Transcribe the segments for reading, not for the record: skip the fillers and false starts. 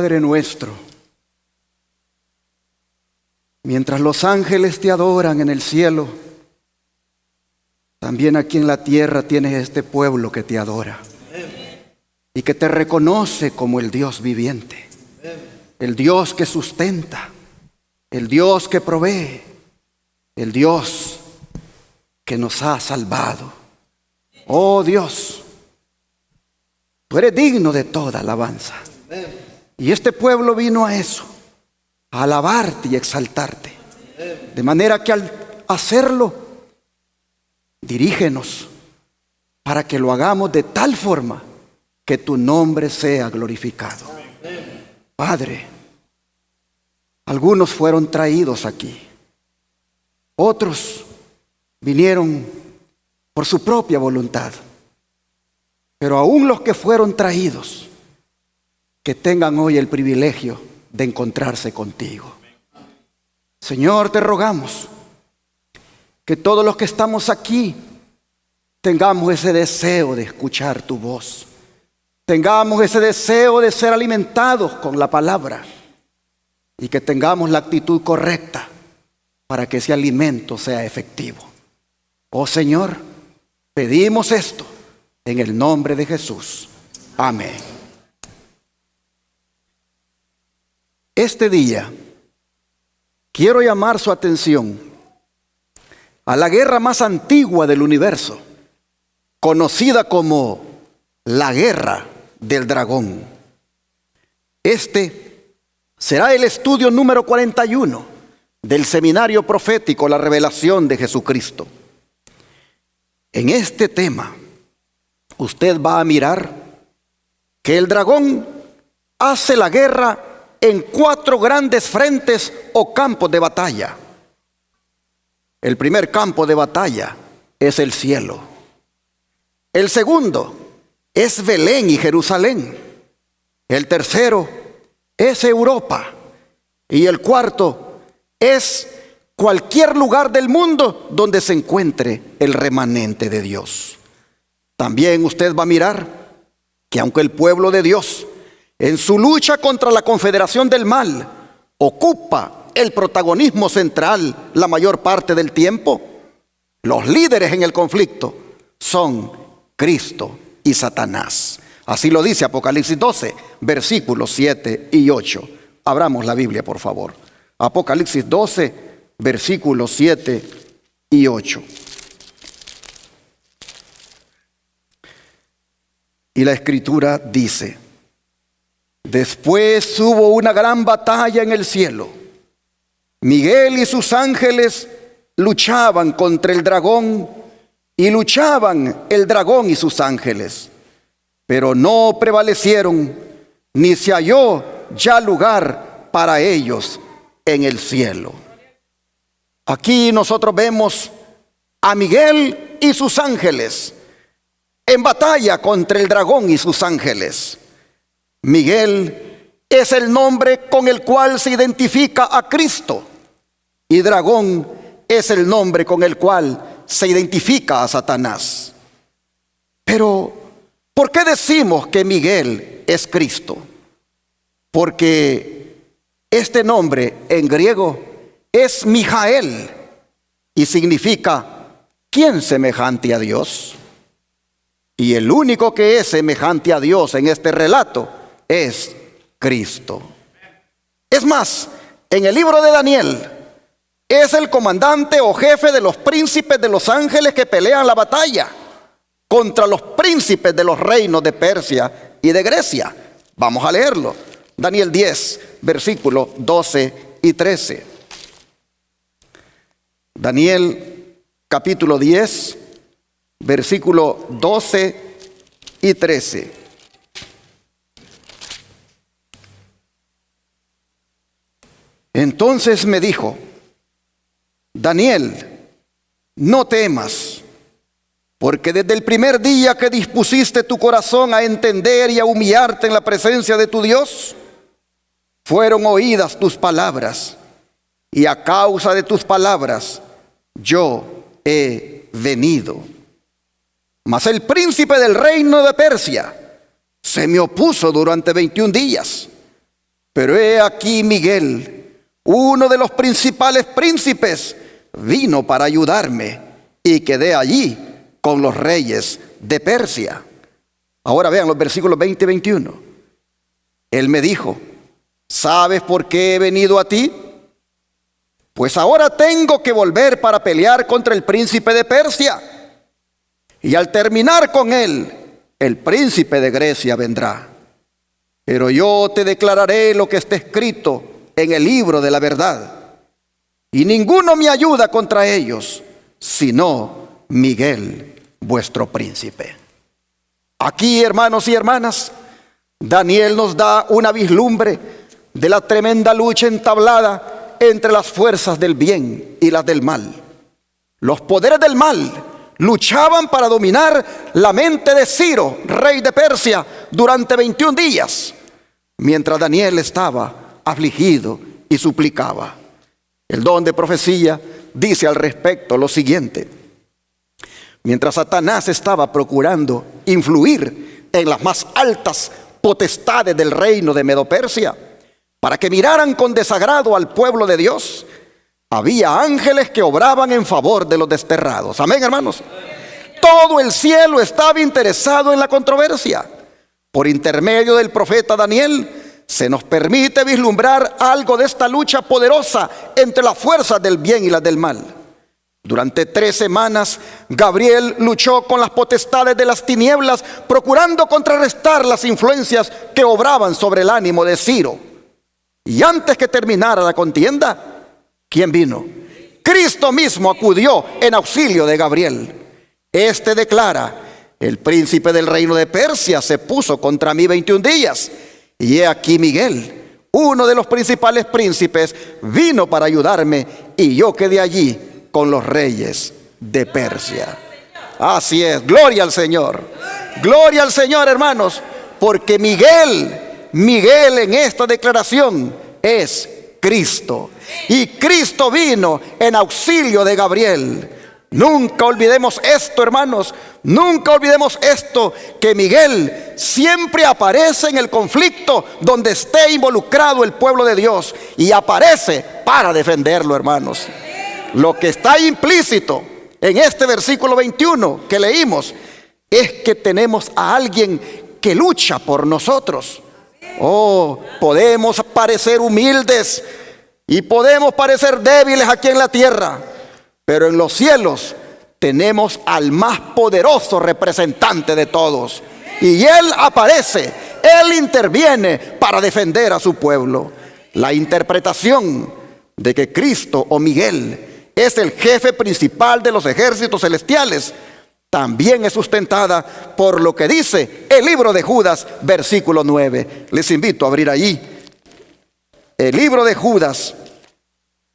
Padre nuestro, mientras los ángeles te adoran en el cielo, también aquí en la tierra tienes este pueblo que te adora y que te reconoce como el Dios viviente, el Dios que sustenta, el Dios que provee, el Dios que nos ha salvado. Oh Dios, tú eres digno de toda alabanza. Y este pueblo vino a eso, a alabarte y exaltarte. De manera que al hacerlo, dirígenos para que lo hagamos de tal forma que tu nombre sea glorificado. Padre, algunos fueron traídos aquí, otros vinieron por su propia voluntad, pero aún los que fueron traídos, que tengan hoy el privilegio de encontrarse contigo. Señor, te rogamos que todos los que estamos aquí tengamos ese deseo de escuchar tu voz, tengamos ese deseo de ser alimentados con la palabra y que tengamos la actitud correcta para que ese alimento sea efectivo. Oh Señor, pedimos esto en el nombre de Jesús. Amén. Este día quiero llamar su atención a la guerra más antigua del universo, conocida como la Guerra del Dragón. Este será el estudio número 41 del seminario profético La Revelación de Jesucristo. En este tema, usted va a mirar que el dragón hace la guerra en 4 grandes frentes o campos de batalla. El primer campo de batalla es el cielo. El segundo es Belén y Jerusalén. El tercero es Europa. Y el cuarto es cualquier lugar del mundo donde se encuentre el remanente de Dios. También usted va a mirar que aunque el pueblo de Dios en su lucha contra la confederación del mal ocupa el protagonismo central la mayor parte del tiempo, los líderes en el conflicto son Cristo y Satanás. Así lo dice Apocalipsis 12, versículos 7 y 8. Abramos la Biblia, por favor. Apocalipsis 12, versículos 7 y 8. Y la Escritura dice: después hubo una gran batalla en el cielo. Miguel y sus ángeles luchaban contra el dragón, y luchaban el dragón y sus ángeles, pero no prevalecieron, ni se halló ya lugar para ellos en el cielo. Aquí nosotros vemos a Miguel y sus ángeles en batalla contra el dragón y sus ángeles. Miguel es el nombre con el cual se identifica a Cristo, y dragón es el nombre con el cual se identifica a Satanás. Pero, ¿por qué decimos que Miguel es Cristo? Porque este nombre en griego es Mijael y significa ¿quién semejante a Dios? Y el único que es semejante a Dios en este relato es Cristo. Es más, en el libro de Daniel es el comandante o jefe de los príncipes de los ángeles que pelean la batalla contra los príncipes de los reinos de Persia y de Grecia. Vamos a leerlo. Daniel 10, versículos 12 y 13. Daniel capítulo 10, versículo 12 y 13. Entonces me dijo: Daniel, no temas, porque desde el primer día que dispusiste tu corazón a entender y a humillarte en la presencia de tu Dios, fueron oídas tus palabras, y a causa de tus palabras yo he venido. Mas el príncipe del reino de Persia se me opuso durante 21 días, Pero he aquí Miguel, uno de los principales príncipes, vino para ayudarme y quedé allí con los reyes de Persia. Ahora vean los versículos 20 y 21. Él me dijo: ¿sabes por qué he venido a ti? Pues ahora tengo que volver para pelear contra el príncipe de Persia. Y al terminar con él, el príncipe de Grecia vendrá. Pero yo te declararé lo que está escrito en el libro de la verdad. Y ninguno me ayuda contra ellos, sino Miguel, vuestro príncipe. Aquí, hermanos y hermanas, Daniel nos da una vislumbre de la tremenda lucha entablada entre las fuerzas del bien y las del mal. Los poderes del mal luchaban para dominar la mente de Ciro, rey de Persia, durante 21 días, mientras Daniel estaba afligido y suplicaba. El don de profecía dice al respecto lo siguiente: mientras Satanás estaba procurando influir en las más altas potestades del reino de Medo-Persia para que miraran con desagrado al pueblo de Dios, había ángeles que obraban en favor de los desterrados. Amén, hermanos. Todo el cielo estaba interesado en la controversia. Por intermedio del profeta Daniel se nos permite vislumbrar algo de esta lucha poderosa entre las fuerzas del bien y las del mal. Durante 3 semanas, Gabriel luchó con las potestades de las tinieblas, procurando contrarrestar las influencias que obraban sobre el ánimo de Ciro. Y antes que terminara la contienda, ¿quién vino? Cristo mismo acudió en auxilio de Gabriel. Este declara: el príncipe del reino de Persia se puso contra mí 21 días. Y he aquí Miguel, uno de los principales príncipes, vino para ayudarme y yo quedé allí con los reyes de Persia. Así es, gloria al Señor. Gloria al Señor, hermanos, porque Miguel en esta declaración es Cristo. Y Cristo vino en auxilio de Gabriel. Nunca olvidemos esto, hermanos. Nunca olvidemos esto, que Miguel siempre aparece en el conflicto donde esté involucrado el pueblo de Dios, y aparece para defenderlo, hermanos. Lo que está implícito en este versículo 21 que leímos es que tenemos a alguien que lucha por nosotros. Podemos parecer humildes y podemos parecer débiles aquí en la tierra, pero en los cielos tenemos al más poderoso representante de todos. Y Él aparece, Él interviene para defender a su pueblo. La interpretación de que Cristo o Miguel es el jefe principal de los ejércitos celestiales también es sustentada por lo que dice el libro de Judas, versículo 9. Les invito a abrir allí el libro de Judas,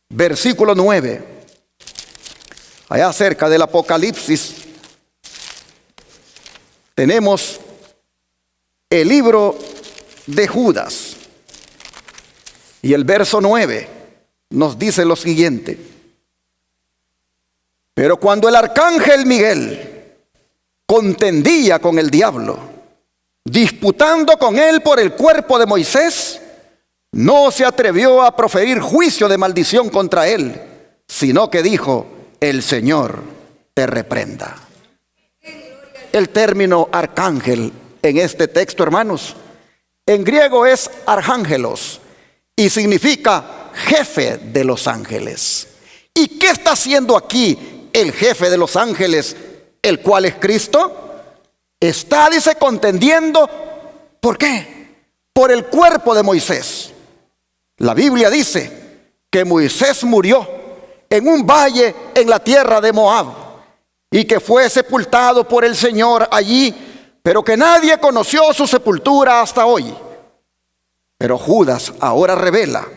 versículo 9. Allá cerca del Apocalipsis tenemos el libro de Judas, y el verso 9 nos dice lo siguiente: pero cuando el arcángel Miguel contendía con el diablo, disputando con él por el cuerpo de Moisés, no se atrevió a proferir juicio de maldición contra él, sino que dijo: el Señor te reprenda. El término arcángel en este texto, hermanos, en griego es arcángelos y significa jefe de los ángeles. ¿Y qué está haciendo aquí el jefe de los ángeles, el cual es Cristo? Está, dice, contendiendo. ¿Por qué? Por el cuerpo de Moisés. La Biblia dice que Moisés murió en un valle en la tierra de Moab y que fue sepultado por el Señor allí, pero que nadie conoció su sepultura hasta hoy. Pero Judas ahora revela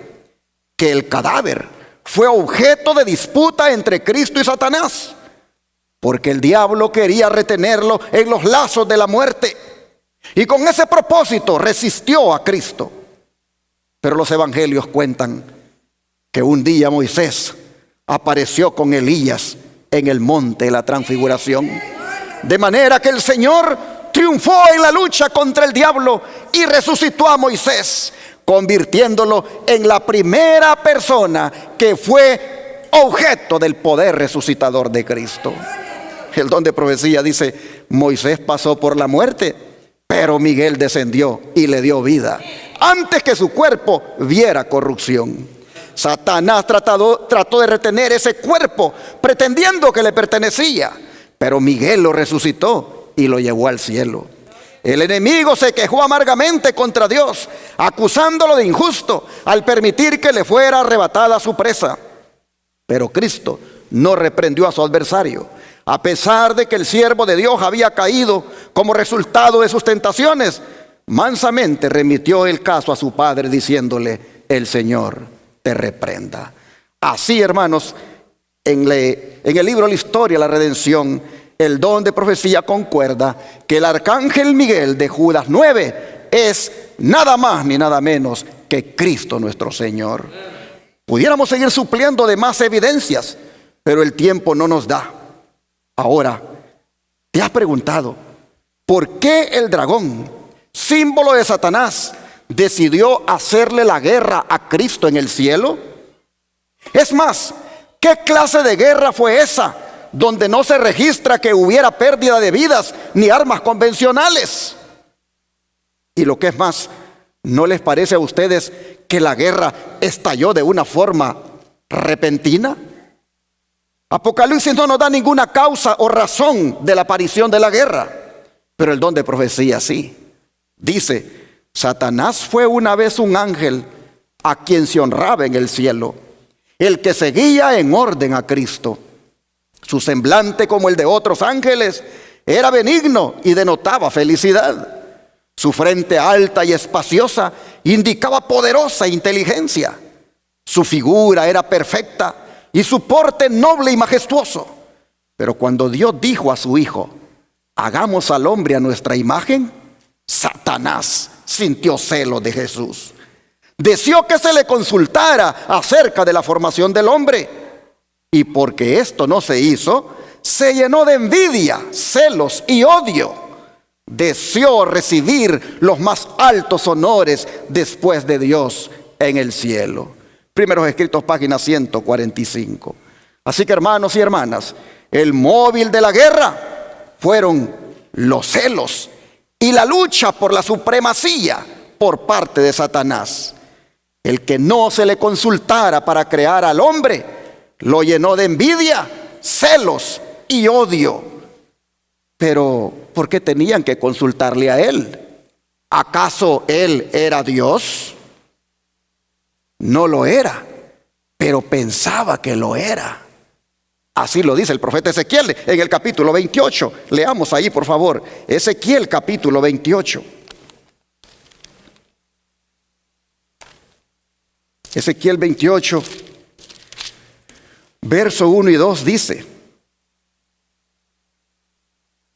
que el cadáver fue objeto de disputa entre Cristo y Satanás, porque el diablo quería retenerlo en los lazos de la muerte, y con ese propósito resistió a Cristo. Pero los evangelios cuentan que un día Moisés apareció con Elías en el monte de la transfiguración, de manera que el Señor triunfó en la lucha contra el diablo y resucitó a Moisés. convirtiéndolo en la primera persona que fue objeto del poder resucitador de Cristo. El don de profecía dice: Moisés pasó por la muerte, pero Miguel descendió y le dio vida antes que su cuerpo viera corrupción. Satanás trató de retener ese cuerpo pretendiendo que le pertenecía, pero Miguel lo resucitó y lo llevó al cielo. El enemigo se quejó amargamente contra Dios, acusándolo de injusto al permitir que le fuera arrebatada su presa. Pero Cristo no reprendió a su adversario, a pesar de que el siervo de Dios había caído como resultado de sus tentaciones. Mansamente remitió el caso a su padre, diciéndole: el Señor te reprenda. Así, hermanos, en el libro de la historia de la redención, el don de profecía concuerda que el arcángel Miguel de Judas 9 es nada más ni nada menos que Cristo nuestro Señor. Pudiéramos seguir supliendo de más evidencias, pero el tiempo no nos da. Ahora, ¿te has preguntado por qué el dragón, símbolo de Satanás, decidió hacerle la guerra a Cristo en el cielo? Es más, ¿qué clase de guerra fue esa donde no se registra que hubiera pérdida de vidas ni armas convencionales? Y lo que es más, ¿no les parece a ustedes que la guerra estalló de una forma repentina? Apocalipsis no nos da ninguna causa o razón de la aparición de la guerra, pero el don de profecía sí. Dice: Satanás fue una vez un ángel a quien se honraba en el cielo, el que seguía en orden a Cristo. Su semblante, como el de otros ángeles, era benigno y denotaba felicidad. Su frente alta y espaciosa indicaba poderosa inteligencia. Su figura era perfecta y su porte noble y majestuoso. Pero cuando Dios dijo a su Hijo: hagamos al hombre a nuestra imagen, Satanás sintió celo de Jesús. Deseó que se le consultara acerca de la formación del hombre. Y porque esto no se hizo, se llenó de envidia, celos y odio. Deseó recibir los más altos honores después de Dios en el cielo. Primeros Escritos, página 145. Así que, hermanos y hermanas, el móvil de la guerra fueron los celos y la lucha por la supremacía por parte de Satanás. El que no se le consultara para crear al hombre lo llenó de envidia, celos y odio. Pero ¿por qué tenían que consultarle a él? ¿Acaso él era Dios? No lo era, pero pensaba que lo era. Así lo dice el profeta Ezequiel en el capítulo 28. Leamos ahí, por favor, Ezequiel capítulo 28. Ezequiel 28, verso 1 y 2 dice: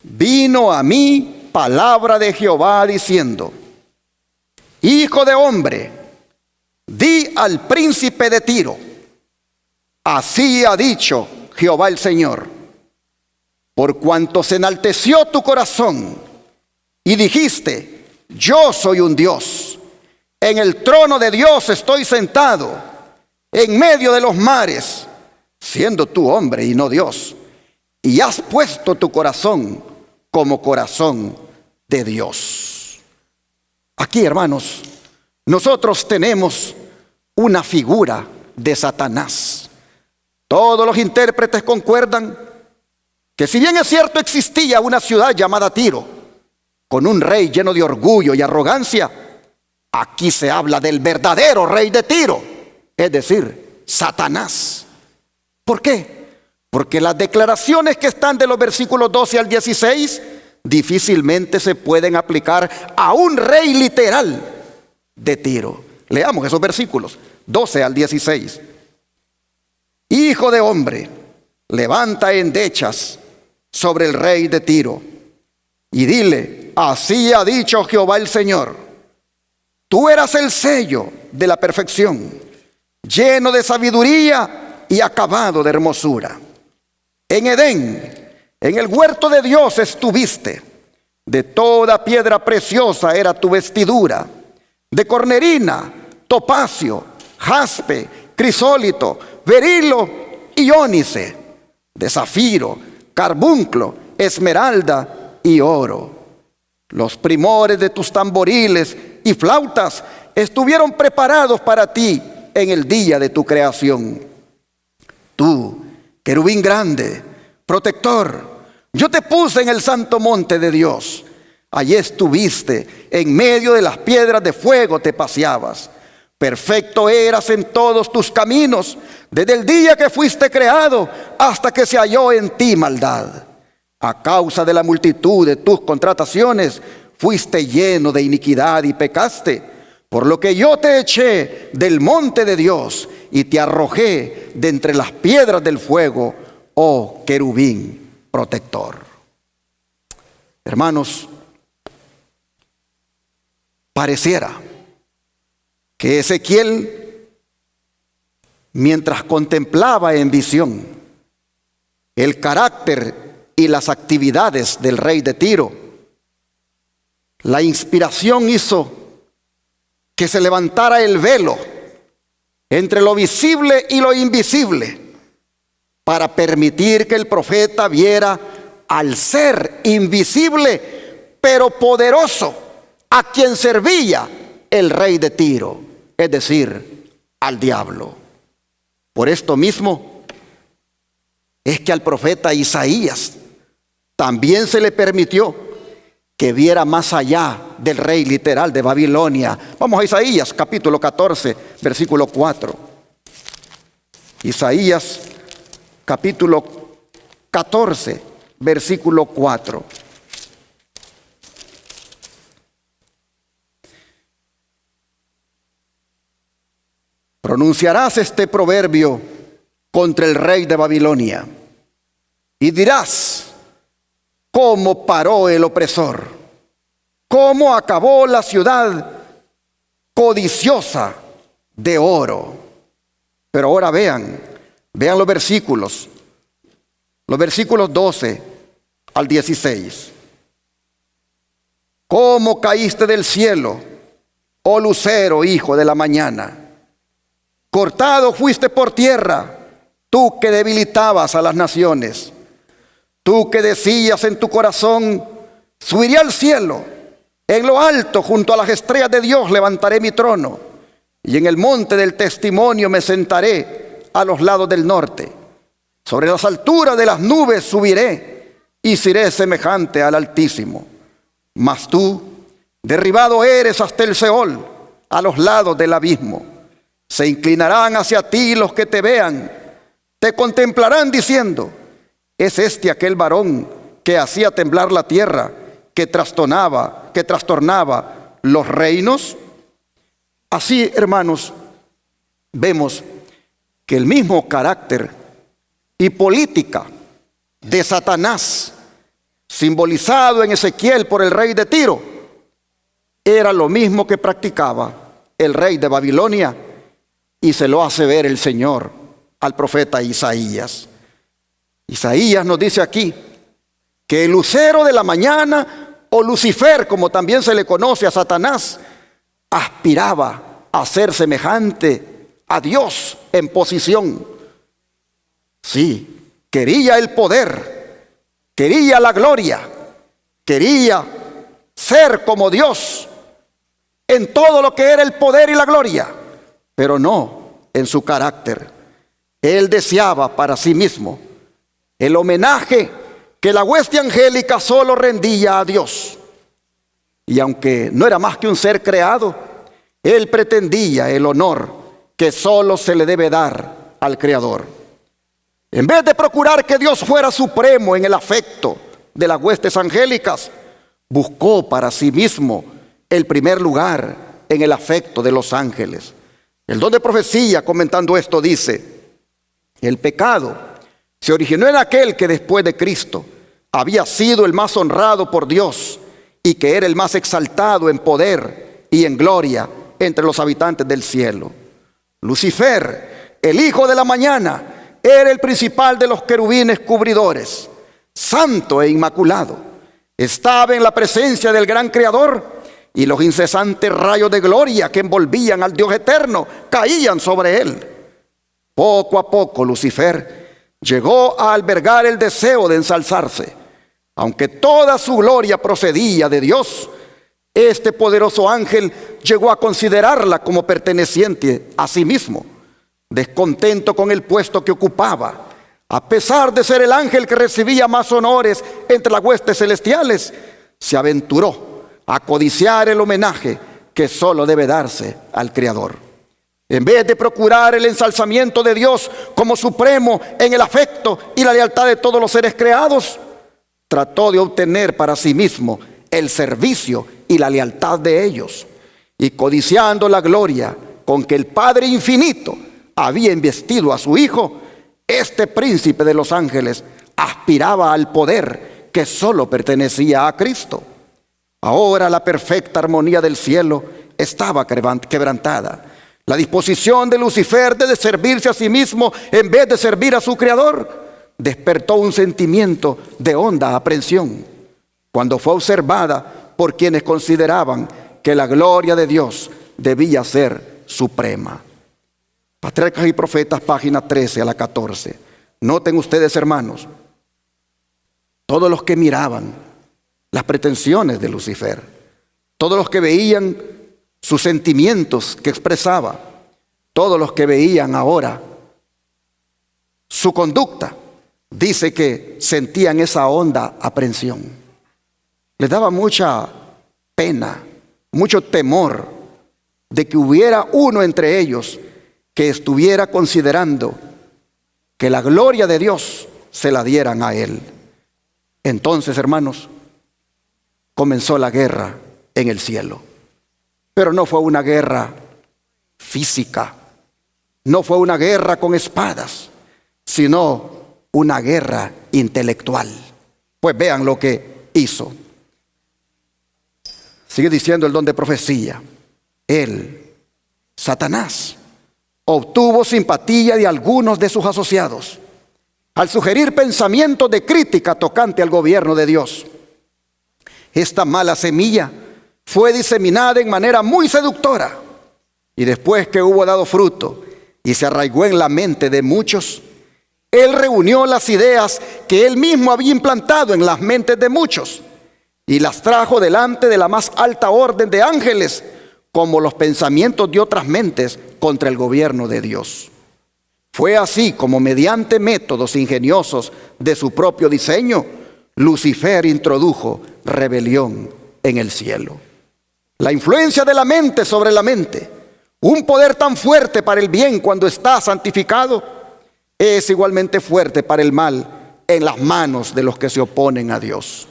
vino a mí palabra de Jehová diciendo: hijo de hombre, di al príncipe de Tiro, así ha dicho Jehová el Señor, por cuanto se enalteció tu corazón y dijiste: yo soy un Dios, en el trono de Dios estoy sentado, en medio de los mares, siendo tú hombre y no Dios, y has puesto tu corazón como corazón de Dios. Aquí, hermanos, nosotros tenemos una figura de Satanás. Todos los intérpretes concuerdan que, si bien es cierto, existía una ciudad llamada Tiro, con un rey lleno de orgullo y arrogancia, aquí se habla del verdadero rey de Tiro, es decir, Satanás. ¿Por qué? Porque las declaraciones que están de los versículos 12 al 16 difícilmente se pueden aplicar a un rey literal de Tiro. Leamos esos versículos 12 al 16. Hijo de hombre, levanta endechas sobre el rey de Tiro y dile: así ha dicho Jehová el Señor, tú eras el sello de la perfección, lleno de sabiduría y acabado de hermosura. En Edén, en el huerto de Dios estuviste. De toda piedra preciosa era tu vestidura, de cornerina topacio, jaspe, crisólito, berilo y ónice, de zafiro, carbunclo, esmeralda y oro. Los primores de tus tamboriles y flautas estuvieron preparados para ti en el día de tu creación. Tú, querubín grande, protector, yo te puse en el santo monte de Dios. Allí estuviste, en medio de las piedras de fuego te paseabas. Perfecto eras en todos tus caminos, desde el día que fuiste creado hasta que se halló en ti maldad. A causa de la multitud de tus contrataciones, fuiste lleno de iniquidad y pecaste. Por lo que yo te eché del monte de Dios y te arrojé de entre las piedras del fuego, oh querubín protector. Hermanos, pareciera que Ezequiel, mientras contemplaba en visión el carácter y las actividades del rey de Tiro, la inspiración hizo que se levantara el velo entre lo visible y lo invisible para permitir que el profeta viera al ser invisible pero poderoso a quien servía el rey de Tiro, es decir, al diablo. Por esto mismo es que al profeta Isaías también se le permitió que viera más allá del rey literal de Babilonia. Vamos a Isaías capítulo 14, versículo 4. Isaías capítulo 14, versículo 4. Pronunciarás este proverbio contra el rey de Babilonia y dirás: ¿cómo paró el opresor? ¿Cómo acabó la ciudad codiciosa de oro? Pero ahora vean los versículos 12 al 16. ¿Cómo caíste del cielo, oh lucero, hijo de la mañana? Cortado fuiste por tierra, tú que debilitabas a las naciones. Tú que decías en tu corazón: subiré al cielo, en lo alto junto a las estrellas de Dios levantaré mi trono, y en el monte del testimonio me sentaré a los lados del norte. Sobre las alturas de las nubes subiré y seré semejante al Altísimo. Mas tú, derribado eres hasta el Seol, a los lados del abismo. Se inclinarán hacia ti los que te vean, te contemplarán diciendo: ¿es este aquel varón que hacía temblar la tierra, que trastornaba los reinos? Así, hermanos, vemos que el mismo carácter y política de Satanás, simbolizado en Ezequiel por el rey de Tiro, era lo mismo que practicaba el rey de Babilonia, y se lo hace ver el Señor al profeta Isaías. Isaías nos dice aquí que el lucero de la mañana, o Lucifer, como también se le conoce a Satanás, aspiraba a ser semejante a Dios en posición. Sí, quería el poder, quería la gloria, quería ser como Dios en todo lo que era el poder y la gloria, pero no en su carácter. Él deseaba para sí mismo el homenaje que la hueste angélica solo rendía a Dios. Y aunque no era más que un ser creado, él pretendía el honor que solo se le debe dar al Creador. En vez de procurar que Dios fuera supremo en el afecto de las huestes angélicas, buscó para sí mismo el primer lugar en el afecto de los ángeles. El don de profecía, comentando esto, dice: el pecado se originó en aquel que después de Cristo había sido el más honrado por Dios y que era el más exaltado en poder y en gloria entre los habitantes del cielo. Lucifer, el hijo de la mañana, era el principal de los querubines cubridores, santo e inmaculado. Estaba en la presencia del gran Creador y los incesantes rayos de gloria que envolvían al Dios eterno caían sobre él. Poco a poco Lucifer llegó a albergar el deseo de ensalzarse. Aunque toda su gloria procedía de Dios, este poderoso ángel llegó a considerarla como perteneciente a sí mismo. Descontento con el puesto que ocupaba, a pesar de ser el ángel que recibía más honores entre las huestes celestiales, se aventuró a codiciar el homenaje que solo debe darse al Creador. En vez de procurar el ensalzamiento de Dios como supremo en el afecto y la lealtad de todos los seres creados, trató de obtener para sí mismo el servicio y la lealtad de ellos. Y codiciando la gloria con que el Padre Infinito había investido a su Hijo, este príncipe de los ángeles aspiraba al poder que solo pertenecía a Cristo. Ahora la perfecta armonía del cielo estaba quebrantada. La disposición de Lucifer de servirse a sí mismo en vez de servir a su Creador despertó un sentimiento de honda aprensión cuando fue observada por quienes consideraban que la gloria de Dios debía ser suprema. Patriarcas y Profetas, página 13 a la 14. Noten ustedes, hermanos, todos los que miraban las pretensiones de Lucifer, todos los que veían sus sentimientos que expresaba, todos los que veían ahora su conducta, dice que sentían esa honda aprensión. Les daba mucha pena, mucho temor de que hubiera uno entre ellos que estuviera considerando que la gloria de Dios se la dieran a él. Entonces, hermanos, comenzó la guerra en el cielo. Pero no fue una guerra física, no fue una guerra con espadas, sino una guerra intelectual. Pues vean lo que hizo. Sigue diciendo el don de profecía. Él, Satanás, obtuvo simpatía de algunos de sus asociados al sugerir pensamientos de crítica tocante al gobierno de Dios. Esta mala semilla fue diseminada en manera muy seductora, y después que hubo dado fruto y se arraigó en la mente de muchos, él reunió las ideas que él mismo había implantado en las mentes de muchos y las trajo delante de la más alta orden de ángeles como los pensamientos de otras mentes contra el gobierno de Dios. Fue así como, mediante métodos ingeniosos de su propio diseño, Lucifer introdujo rebelión en el cielo. La influencia de la mente sobre la mente, un poder tan fuerte para el bien cuando está santificado, es igualmente fuerte para el mal en las manos de los que se oponen a Dios.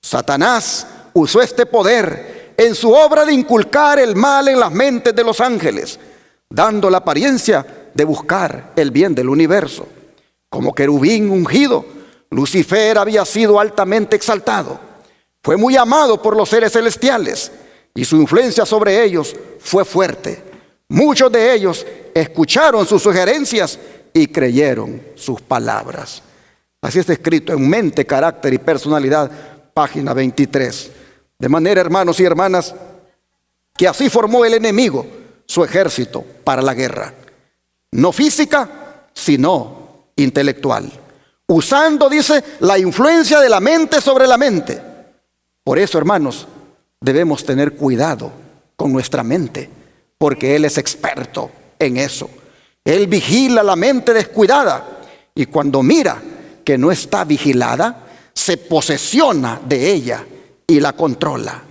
Satanás usó este poder en su obra de inculcar el mal en las mentes de los ángeles, dando la apariencia de buscar el bien del universo. Como querubín ungido, Lucifer había sido altamente exaltado. Fue muy amado por los seres celestiales y su influencia sobre ellos fue fuerte. Muchos de ellos escucharon sus sugerencias y creyeron sus palabras. Así está escrito en Mente, Carácter y Personalidad, página 23. De manera, hermanos y hermanas, que así formó el enemigo su ejército para la guerra. No física, sino intelectual. Usando, dice, la influencia de la mente sobre la mente. Por eso, hermanos, debemos tener cuidado con nuestra mente, porque Él es experto en eso. Él vigila la mente descuidada y cuando mira que no está vigilada, se posesiona de ella y la controla.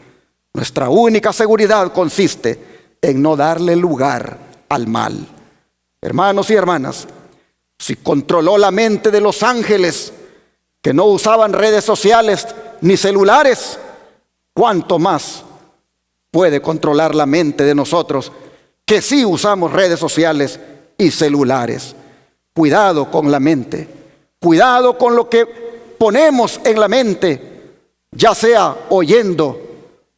Nuestra única seguridad consiste en no darle lugar al mal. Hermanos y hermanas, si controló la mente de los ángeles que no usaban redes sociales ni celulares, ¿cuánto más puede controlar la mente de nosotros que sí usamos redes sociales y celulares? Cuidado con la mente, cuidado con lo que ponemos en la mente, ya sea oyendo,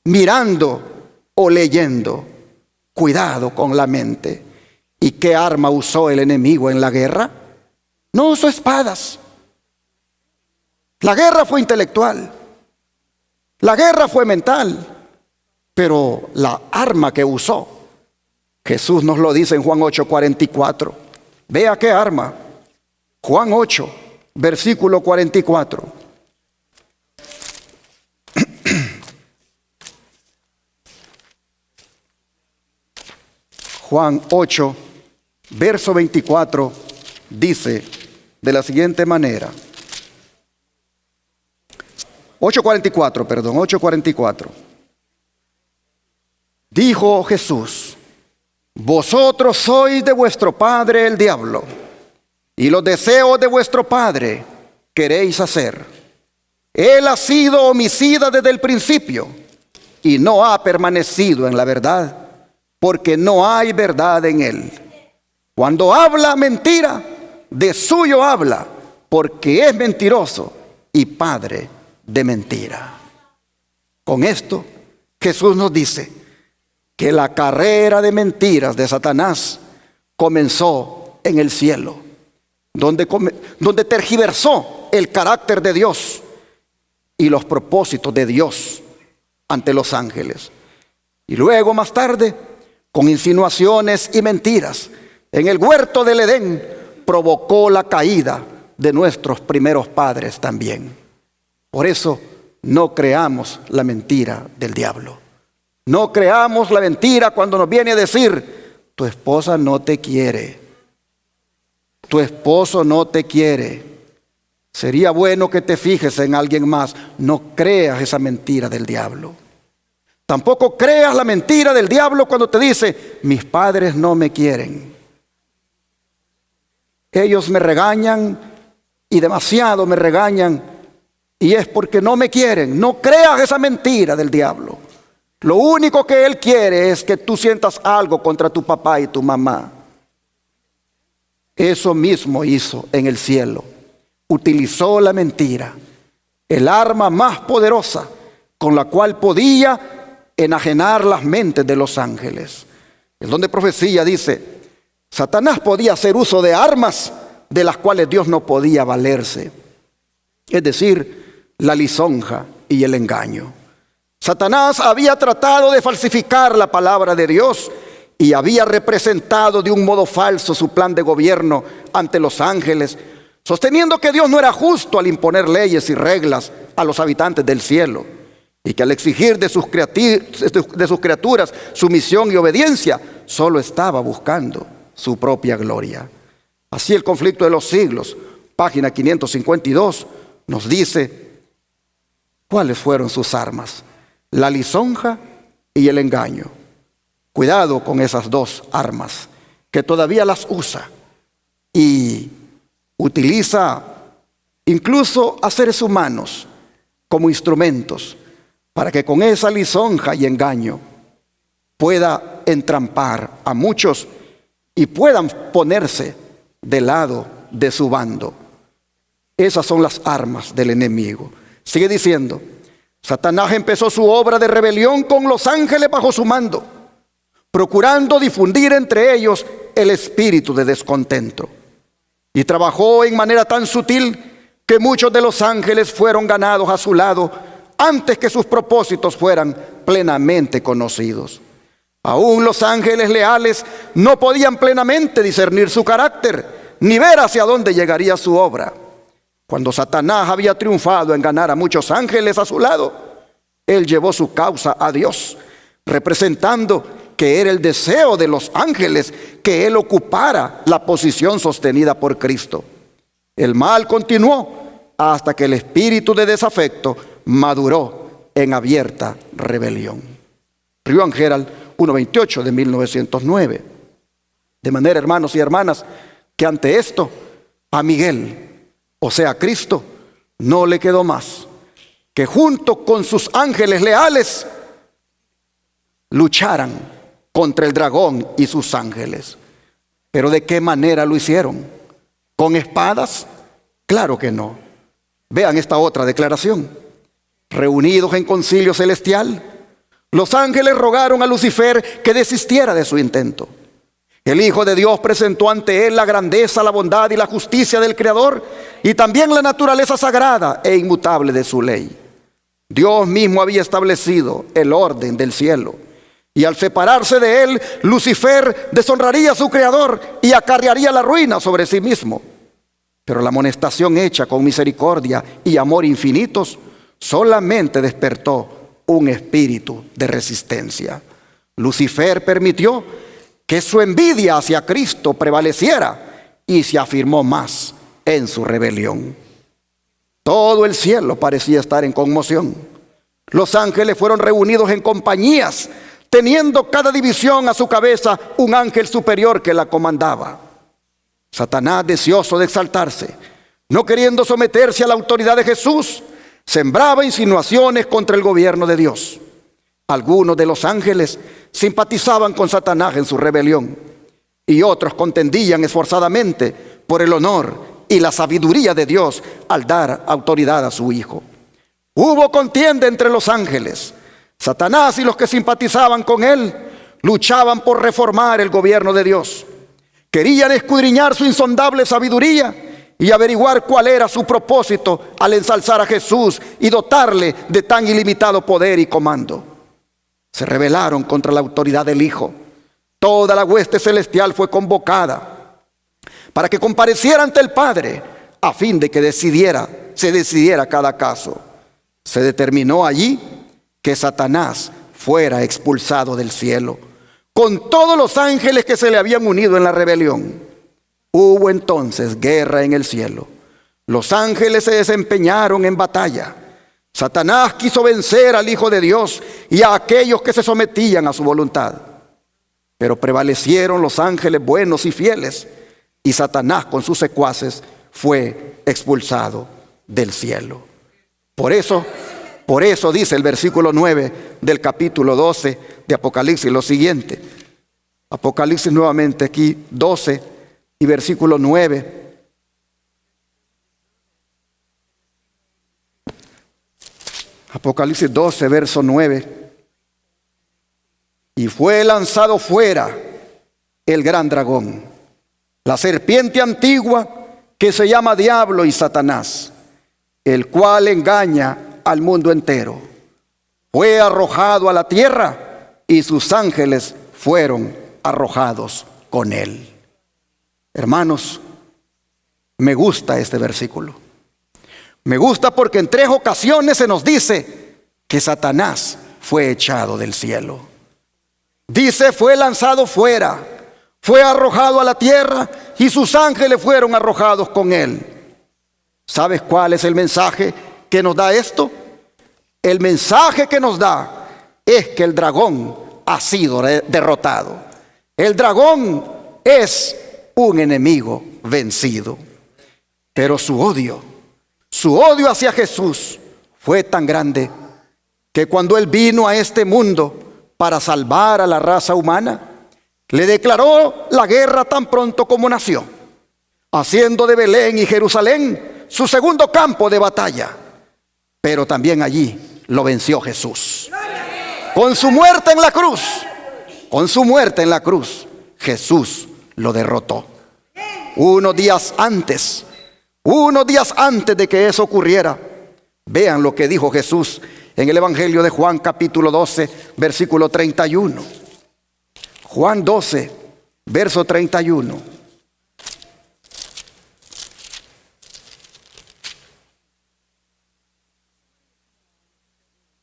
mirando o leyendo. Cuidado con la mente. ¿Y qué arma usó el enemigo en la guerra? No usó espadas. La guerra fue intelectual. La guerra fue mental. Pero la arma que usó, Jesús nos lo dice en Juan 8:44. Vea qué arma. Juan 8, versículo 44. Juan 8, verso 24, dice de la siguiente manera. 8:44. Dijo Jesús: vosotros sois de vuestro padre el diablo, y los deseos de vuestro padre queréis hacer. Él ha sido homicida desde el principio, y no ha permanecido en la verdad, porque no hay verdad en él. Cuando habla mentira, de suyo habla, porque es mentiroso y padre de mentira. Con esto, Jesús nos dice que la carrera de mentiras de Satanás comenzó en el cielo, donde tergiversó el carácter de Dios y los propósitos de Dios ante los ángeles. Y luego, más tarde, con insinuaciones y mentiras, en el huerto del Edén, provocó la caída de nuestros primeros padres también. Por eso, no creamos la mentira del diablo. No creamos la mentira cuando nos viene a decir: tu esposa no te quiere, tu esposo no te quiere, sería bueno que te fijes en alguien más. No creas esa mentira del diablo. Tampoco creas la mentira del diablo cuando te dice: mis padres no me quieren, ellos me regañan y demasiado me regañan, y es porque no me quieren. No creas esa mentira del diablo. Lo único que él quiere es que tú sientas algo contra tu papá y tu mamá. Eso mismo hizo en el cielo. Utilizó la mentira, el arma más poderosa con la cual podía enajenar las mentes de los ángeles. El don de profecía dice: Satanás podía hacer uso de armas de las cuales Dios no podía valerse, es decir, la lisonja y el engaño. Satanás había tratado de falsificar la palabra de Dios y había representado de un modo falso su plan de gobierno ante los ángeles, sosteniendo que Dios no era justo al imponer leyes y reglas a los habitantes del cielo, y que al exigir de sus criaturas sumisión y obediencia, solo estaba buscando su propia gloria. Así el conflicto de los siglos, página 552, nos dice cuáles fueron sus armas: la lisonja y el engaño. Cuidado con esas dos armas, que todavía las usa y utiliza incluso a seres humanos como instrumentos para que con esa lisonja y engaño pueda entrampar a muchos y puedan ponerse del lado de su bando. Esas son las armas del enemigo. Sigue diciendo: Satanás empezó su obra de rebelión con los ángeles bajo su mando, procurando difundir entre ellos el espíritu de descontento. Y trabajó en manera tan sutil que muchos de los ángeles fueron ganados a su lado antes que sus propósitos fueran plenamente conocidos. Aún los ángeles leales no podían plenamente discernir su carácter, ni ver hacia dónde llegaría su obra. Cuando Satanás había triunfado en ganar a muchos ángeles a su lado, él llevó su causa a Dios, representando que era el deseo de los ángeles que él ocupara la posición sostenida por Cristo. El mal continuó hasta que el espíritu de desafecto maduró en abierta rebelión. Review and Herald 1:28 de 1909. De manera, hermanos y hermanas, que ante esto a Miguel, o sea, Cristo, no le quedó más que junto con sus ángeles leales lucharan contra el dragón y sus ángeles. ¿Pero de qué manera lo hicieron? ¿Con espadas? Claro que no. Vean esta otra declaración. Reunidos en concilio celestial, los ángeles rogaron a Lucifer que desistiera de su intento. El Hijo de Dios presentó ante él la grandeza, la bondad y la justicia del Creador, y también la naturaleza sagrada e inmutable de su ley. Dios mismo había establecido el orden del cielo. Y al separarse de él, Lucifer deshonraría a su creador y acarrearía la ruina sobre sí mismo. Pero la amonestación hecha con misericordia y amor infinitos solamente despertó un espíritu de resistencia. Lucifer permitió que su envidia hacia Cristo prevaleciera y se afirmó más en su rebelión. Todo el cielo parecía estar en conmoción. Los ángeles fueron reunidos en compañías, teniendo cada división a su cabeza un ángel superior que la comandaba. Satanás, deseoso de exaltarse, no queriendo someterse a la autoridad de Jesús, sembraba insinuaciones contra el gobierno de Dios. Algunos de los ángeles simpatizaban con Satanás en su rebelión, y otros contendían esforzadamente por el honor y la sabiduría de Dios al dar autoridad a su Hijo. Hubo contienda entre los ángeles. Satanás y los que simpatizaban con él luchaban por reformar el gobierno de Dios. Querían escudriñar su insondable sabiduría y averiguar cuál era su propósito al ensalzar a Jesús y dotarle de tan ilimitado poder y comando. Se rebelaron contra la autoridad del Hijo. Toda la hueste celestial fue convocada para que compareciera ante el Padre a fin de que se decidiera cada caso. Se determinó allí que Satanás fuera expulsado del cielo, con todos los ángeles que se le habían unido en la rebelión. Hubo entonces guerra en el cielo. Los ángeles se desempeñaron en batalla. Satanás quiso vencer al Hijo de Dios y a aquellos que se sometían a su voluntad. Pero prevalecieron los ángeles buenos y fieles, y Satanás con sus secuaces fue expulsado del cielo. Por eso dice el versículo 9 del capítulo 12 de Apocalipsis lo siguiente. Apocalipsis nuevamente aquí 12 y versículo 9. Apocalipsis 12, verso 9. Y fue lanzado fuera el gran dragón, la serpiente antigua que se llama Diablo y Satanás, el cual engaña al mundo entero. Fue arrojado a la tierra y sus ángeles fueron arrojados con él. Hermanos, me gusta este versículo. Me gusta porque en 3 ocasiones se nos dice que Satanás fue echado del cielo. Dice, fue lanzado fuera, fue arrojado a la tierra y sus ángeles fueron arrojados con él. ¿Sabes cuál es el mensaje que nos da esto? El mensaje que nos da es que el dragón ha sido derrotado. El dragón es un enemigo vencido. Pero su odio hacia Jesús fue tan grande que cuando Él vino a este mundo para salvar a la raza humana, le declaró la guerra tan pronto como nació, haciendo de Belén y Jerusalén su segundo campo de batalla. Pero también allí lo venció Jesús. Con su muerte en la cruz, Jesús lo derrotó. Unos días antes de que eso ocurriera, vean lo que dijo Jesús en el Evangelio de Juan capítulo 12, versículo 31. Juan 12, verso 31.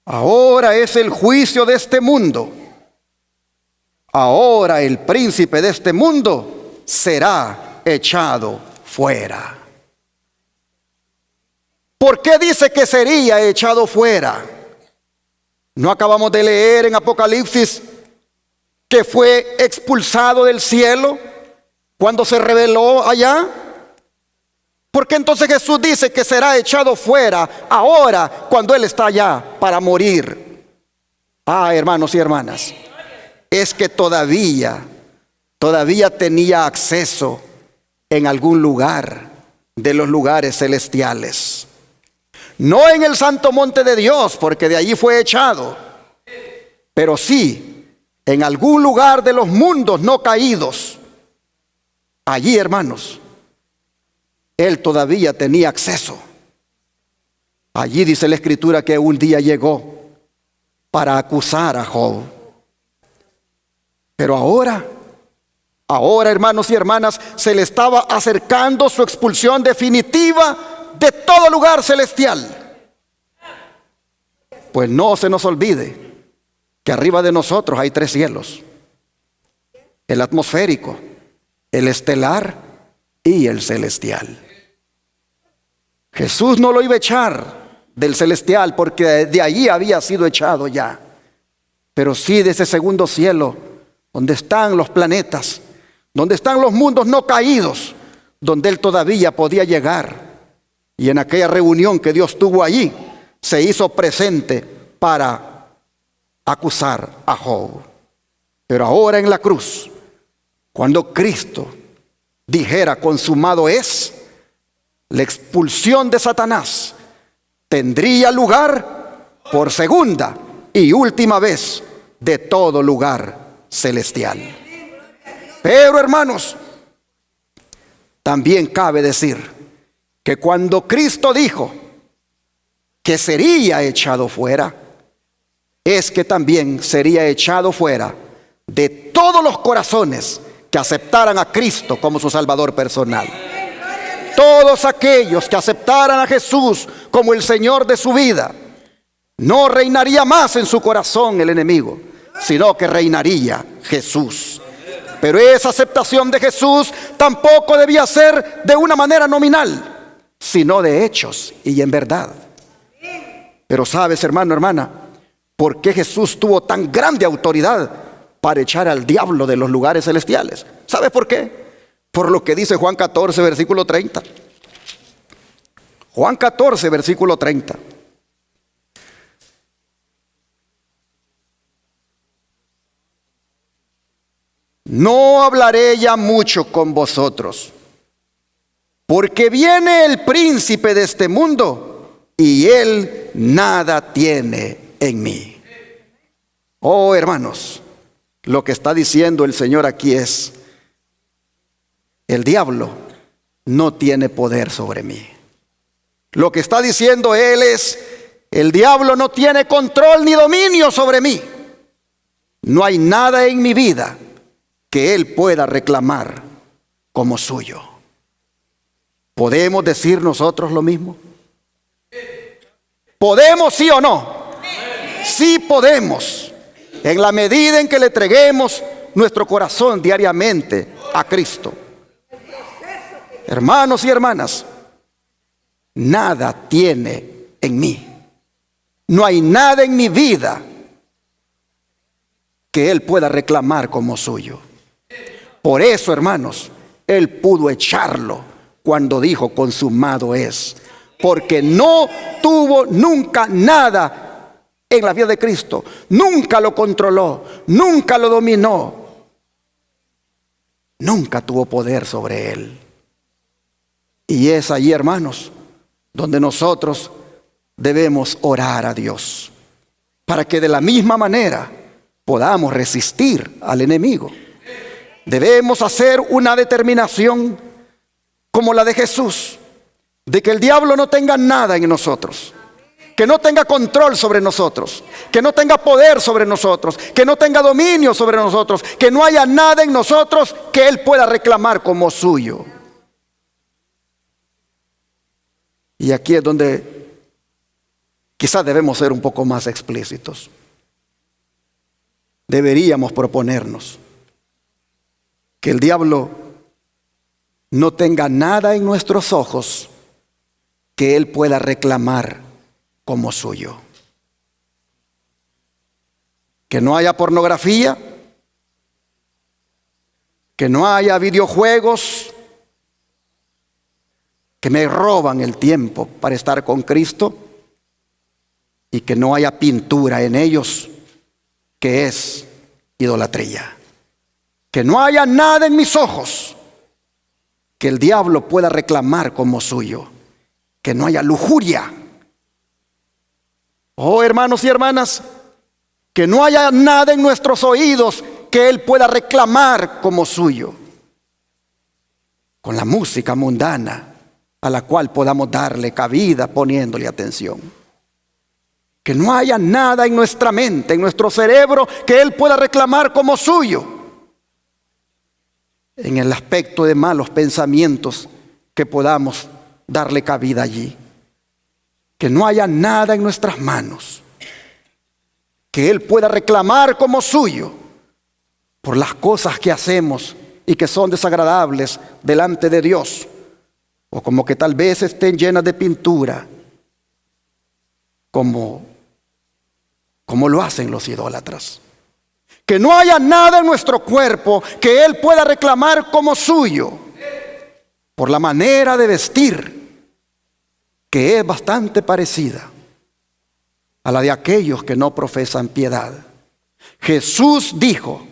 Ahora es el juicio de este mundo. Ahora el príncipe de este mundo será echado fuera. ¿Por qué dice que sería echado fuera? ¿No acabamos de leer en Apocalipsis que fue expulsado del cielo cuando se rebeló allá? ¿Por qué entonces Jesús dice que será echado fuera ahora cuando Él está allá para morir? Hermanos y hermanas, es que todavía tenía acceso en algún lugar de los lugares celestiales. No en el santo monte de Dios, porque de allí fue echado, pero sí en algún lugar de los mundos no caídos. Allí, hermanos, Él todavía tenía acceso. Allí dice la Escritura que un día llegó para acusar a Job. Pero ahora, hermanos y hermanas, se le estaba acercando su expulsión definitiva de todo lugar celestial. Pues no se nos olvide que arriba de nosotros hay 3 cielos: el atmosférico, el estelar y el celestial. Jesús no lo iba a echar del celestial porque de allí había sido echado ya, pero sí de ese segundo cielo, donde están los planetas, donde están los mundos no caídos, donde Él todavía podía llegar. Y en aquella reunión que Dios tuvo allí, se hizo presente para acusar a Job. Pero ahora en la cruz, cuando Cristo dijera consumado es, la expulsión de Satanás tendría lugar por segunda y última vez de todo lugar celestial. Pero hermanos, también cabe decir que cuando Cristo dijo que sería echado fuera, es que también sería echado fuera de todos los corazones que aceptaran a Cristo como su Salvador personal. Todos aquellos que aceptaran a Jesús como el Señor de su vida, no reinaría más en su corazón el enemigo, sino que reinaría Jesús. Pero esa aceptación de Jesús tampoco debía ser de una manera nominal, sino de hechos y en verdad. Pero sabes, hermano, hermana, ¿por qué Jesús tuvo tan grande autoridad para echar al diablo de los lugares celestiales? ¿Sabes por qué? Por lo que dice Juan 14, versículo 30. Juan 14, versículo 30. No hablaré ya mucho con vosotros, porque viene el príncipe de este mundo y él nada tiene en mí. Oh, hermanos, lo que está diciendo el Señor aquí es: el diablo no tiene poder sobre mí. Lo que está diciendo Él es: el diablo no tiene control ni dominio sobre mí. No hay nada en mi vida que Él pueda reclamar como suyo. ¿Podemos decir nosotros lo mismo? ¿Podemos, sí o no? Sí podemos, en la medida en que le entreguemos nuestro corazón diariamente a Cristo. Hermanos y hermanas, nada tiene en mí. No hay nada en mi vida que Él pueda reclamar como suyo. Por eso, hermanos, Él pudo echarlo cuando dijo consumado es, porque no tuvo nunca nada en la vida de Cristo. Nunca lo controló, nunca lo dominó, nunca tuvo poder sobre Él. Y es allí, hermanos, donde nosotros debemos orar a Dios, para que de la misma manera podamos resistir al enemigo. Debemos hacer una determinación como la de Jesús, de que el diablo no tenga nada en nosotros, que no tenga control sobre nosotros, que no tenga poder sobre nosotros, que no tenga dominio sobre nosotros, que no haya nada en nosotros que Él pueda reclamar como suyo. Y aquí es donde quizás debemos ser un poco más explícitos. Deberíamos proponernos que el diablo no tenga nada en nuestros ojos que Él pueda reclamar como suyo. Que no haya pornografía, que no haya videojuegos que me roban el tiempo para estar con Cristo, y que no haya pintura en ellos, que es idolatría. Que no haya nada en mis ojos que el diablo pueda reclamar como suyo. Que no haya lujuria. Oh, hermanos y hermanas, que no haya nada en nuestros oídos que Él pueda reclamar como suyo. Con la música mundana, a la cual podamos darle cabida poniéndole atención. Que no haya nada en nuestra mente, en nuestro cerebro, que Él pueda reclamar como suyo. En el aspecto de malos pensamientos, que podamos darle cabida allí. Que no haya nada en nuestras manos que Él pueda reclamar como suyo por las cosas que hacemos y que son desagradables delante de Dios, o como que tal vez estén llenas de pintura, como lo hacen los idólatras. Que no haya nada en nuestro cuerpo que Él pueda reclamar como suyo por la manera de vestir, que es bastante parecida a la de aquellos que no profesan piedad. Jesús dijo: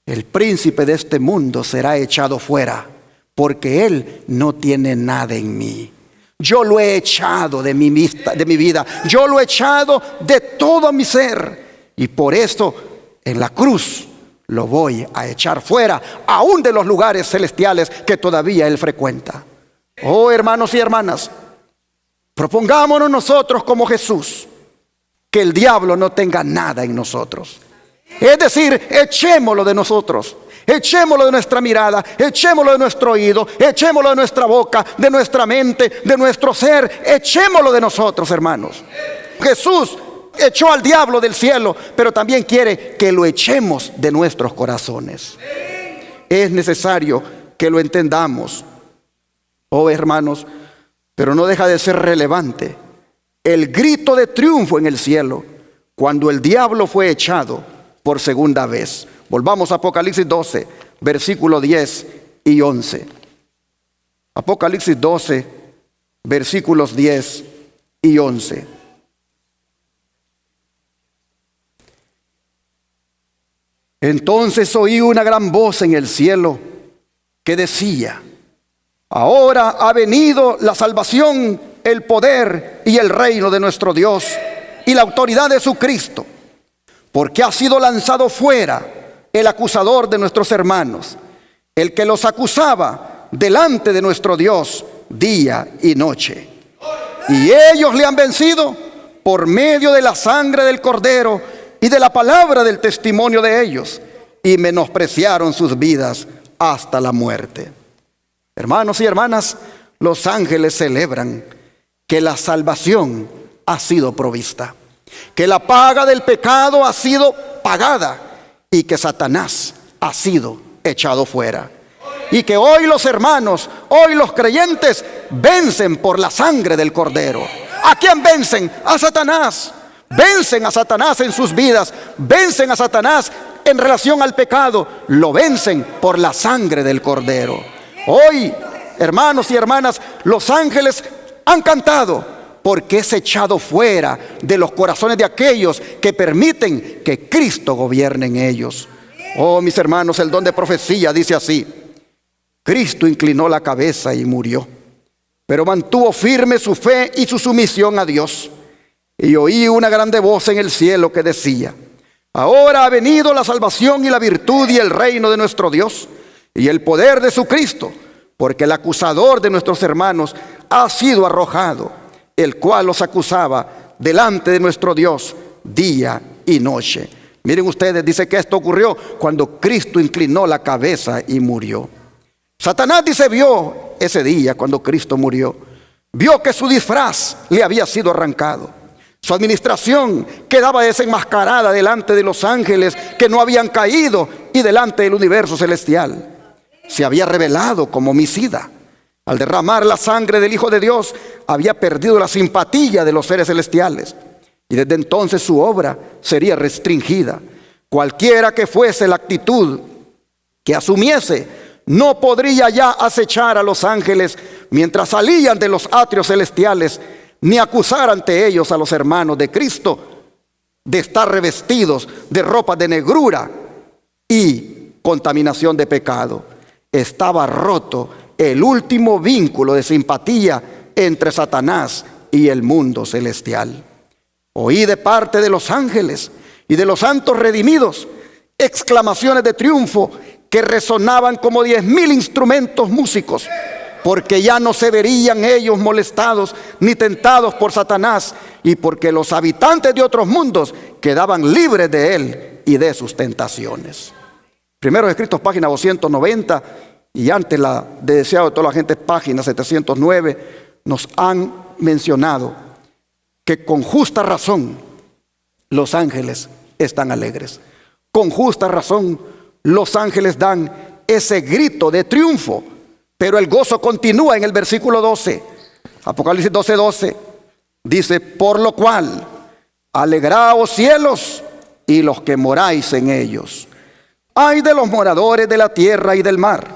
el príncipe de este mundo será echado fuera, porque él no tiene nada en mí. Yo lo he echado de mi vida, yo lo he echado de todo mi ser, y por eso en la cruz lo voy a echar fuera, aún de los lugares celestiales que todavía él frecuenta. Oh, hermanos y hermanas, propongámonos nosotros como Jesús, que el diablo no tenga nada en nosotros. Es decir, echémoslo de nosotros, echémoslo de nuestra mirada, echémoslo de nuestro oído, echémoslo de nuestra boca, de nuestra mente, de nuestro ser, echémoslo de nosotros, hermanos. Jesús echó al diablo del cielo, pero también quiere que lo echemos de nuestros corazones. Es necesario que lo entendamos, oh hermanos, pero no deja de ser relevante el grito de triunfo en el cielo cuando el diablo fue echado por segunda vez. Volvamos a Apocalipsis 12, versículos 10 y 11. Apocalipsis 12, versículos 10 y 11. Entonces oí una gran voz en el cielo que decía: ahora ha venido la salvación, el poder y el reino de nuestro Dios y la autoridad de su Cristo, porque ha sido lanzado fuera el acusador de nuestros hermanos, el que los acusaba delante de nuestro Dios día y noche. Y ellos le han vencido por medio de la sangre del Cordero y de la palabra del testimonio de ellos, y menospreciaron sus vidas hasta la muerte. Hermanos y hermanas, los ángeles celebran que la salvación ha sido provista, que la paga del pecado ha sido pagada y que Satanás ha sido echado fuera. Y que hoy los hermanos, hoy los creyentes vencen por la sangre del Cordero. ¿A quién vencen? A Satanás. Vencen a Satanás en sus vidas, vencen a Satanás en relación al pecado, lo vencen por la sangre del Cordero. Hoy, hermanos y hermanas, los ángeles han cantado porque es echado fuera de los corazones de aquellos que permiten que Cristo gobierne en ellos. Oh, mis hermanos, el don de profecía dice así: Cristo inclinó la cabeza y murió, pero mantuvo firme su fe y su sumisión a Dios. Y oí una grande voz en el cielo que decía: ahora ha venido la salvación y la virtud y el reino de nuestro Dios y el poder de su Cristo, porque el acusador de nuestros hermanos ha sido arrojado, el cual los acusaba delante de nuestro Dios día y noche. Miren ustedes, dice que esto ocurrió cuando Cristo inclinó la cabeza y murió. Satanás, dice, vio ese día cuando Cristo murió, vio que su disfraz le había sido arrancado. Su administración quedaba desenmascarada delante de los ángeles que no habían caído y delante del universo celestial. Se había revelado como homicida. Al derramar la sangre del Hijo de Dios, había perdido la simpatía de los seres celestiales. Y desde entonces su obra sería restringida. Cualquiera que fuese la actitud que asumiese, no podría ya acechar a los ángeles mientras salían de los atrios celestiales, ni acusar ante ellos a los hermanos de Cristo de estar revestidos de ropa de negrura y contaminación de pecado. Estaba roto el último vínculo de simpatía entre Satanás y el mundo celestial. Oí de parte de los ángeles y de los santos redimidos exclamaciones de triunfo que resonaban como 10,000 instrumentos músicos, porque ya no se verían ellos molestados ni tentados por Satanás, y porque los habitantes de otros mundos quedaban libres de él y de sus tentaciones. Primeros Escritos, página 290, y antes la de Deseado de toda la gente, página 709, nos han mencionado que con justa razón los ángeles están alegres. Con justa razón los ángeles dan ese grito de triunfo, pero el gozo continúa en el versículo 12. Apocalipsis 12:12 dice: por lo cual, alegraos cielos y los que moráis en ellos. Ay de los moradores de la tierra y del mar,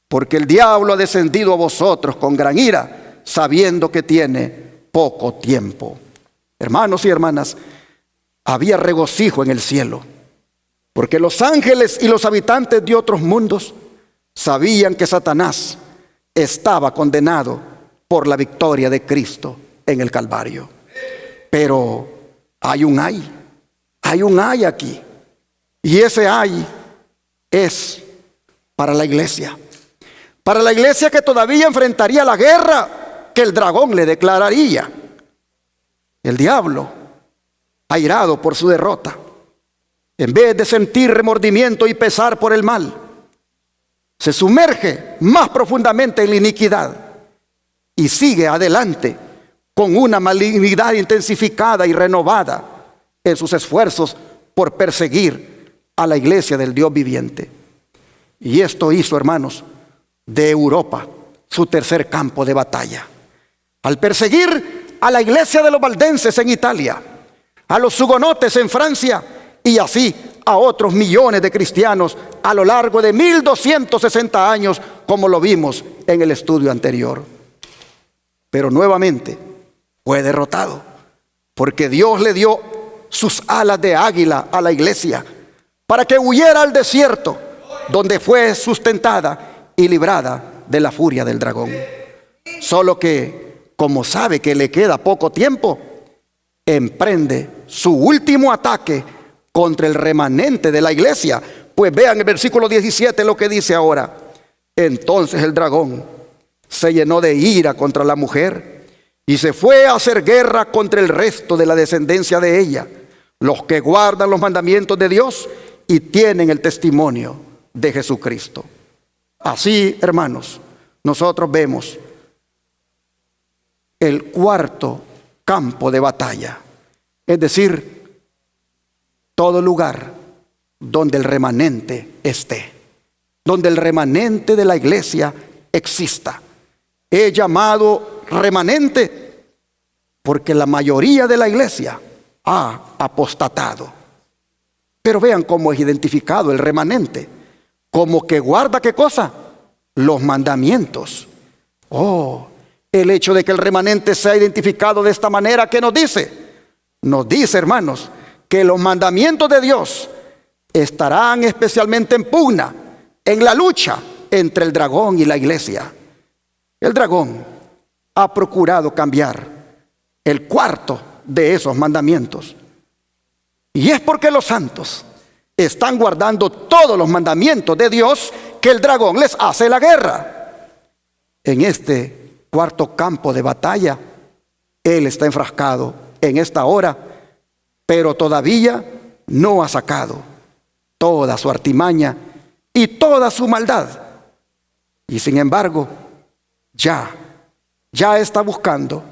porque el diablo ha descendido a vosotros con gran ira, sabiendo que tiene poco tiempo. Hermanos y hermanas, había regocijo en el cielo, porque los ángeles y los habitantes de otros mundos sabían que Satanás estaba condenado por la victoria de Cristo en el Calvario. Pero hay un ay aquí, y ese ay es para la iglesia que todavía enfrentaría la guerra que el dragón le declararía. El diablo, airado por su derrota, en vez de sentir remordimiento y pesar por el mal, se sumerge más profundamente en la iniquidad y sigue adelante con una malignidad intensificada y renovada en sus esfuerzos por perseguir a la iglesia del Dios viviente. Y esto hizo, hermanos, de Europa su tercer campo de batalla. Al perseguir a la iglesia de los valdenses en Italia, a los hugonotes en Francia, y así a otros millones de cristianos a lo largo de 1260 años, como lo vimos en el estudio anterior. Pero nuevamente fue derrotado, porque Dios le dio sus alas de águila a la iglesia para que huyera al desierto, donde fue sustentada y librada de la furia del dragón. Solo que, como sabe que le queda poco tiempo, emprende su último ataque contra el remanente de la iglesia. Pues vean el versículo 17 lo que dice ahora: entonces el dragón se llenó de ira contra la mujer y se fue a hacer guerra contra el resto de la descendencia de ella, los que guardan los mandamientos de Dios y tienen el testimonio de Jesucristo. Así, hermanos, nosotros vemos el cuarto campo de batalla, es decir, todo lugar donde el remanente esté, donde el remanente de la iglesia exista. He llamado remanente porque la mayoría de la iglesia ha apostatado. Pero vean cómo es identificado el remanente: como que guarda, ¿qué cosa? Los mandamientos. Oh, el hecho de que el remanente sea identificado de esta manera, ¿qué nos dice? Nos dice, hermanos, que los mandamientos de Dios estarán especialmente en pugna, en la lucha entre el dragón y la iglesia. El dragón ha procurado cambiar el cuarto de esos mandamientos. Y es porque los santos están guardando todos los mandamientos de Dios que el dragón les hace la guerra. En este cuarto campo de batalla, él está enfrascado en esta hora, pero todavía no ha sacado toda su artimaña y toda su maldad. Y sin embargo, ya está buscando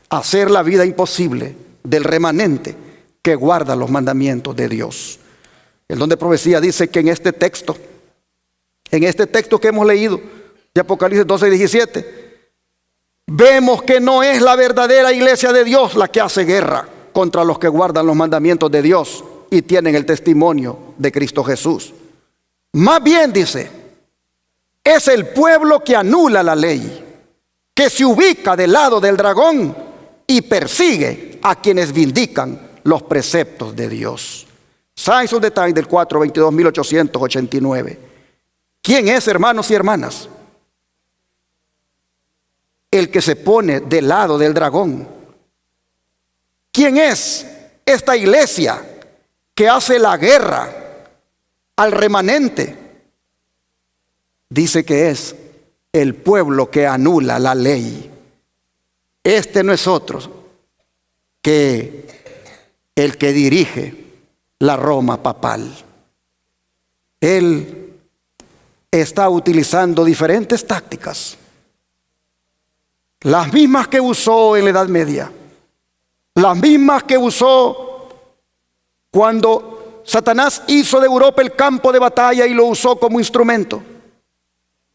hacer la vida imposible del remanente que guarda los mandamientos de Dios. El don de profecía dice que en este texto que hemos leído de Apocalipsis 12:17, vemos que no es la verdadera iglesia de Dios la que hace guerra contra los que guardan los mandamientos de Dios y tienen el testimonio de Cristo Jesús. Más bien, dice, es el pueblo que anula la ley, que se ubica del lado del dragón y persigue a quienes vindican los preceptos de Dios. Science of the Time del 4/22/1889. ¿Quién es, hermanos y hermanas? El que se pone del lado del dragón. ¿Quién es esta iglesia que hace la guerra al remanente? Dice que es el pueblo que anula la ley. Este no es otro que el que dirige la Roma papal. Él está utilizando diferentes tácticas, las mismas que usó en la Edad Media, las mismas que usó cuando Satanás hizo de Europa el campo de batalla y lo usó como instrumento.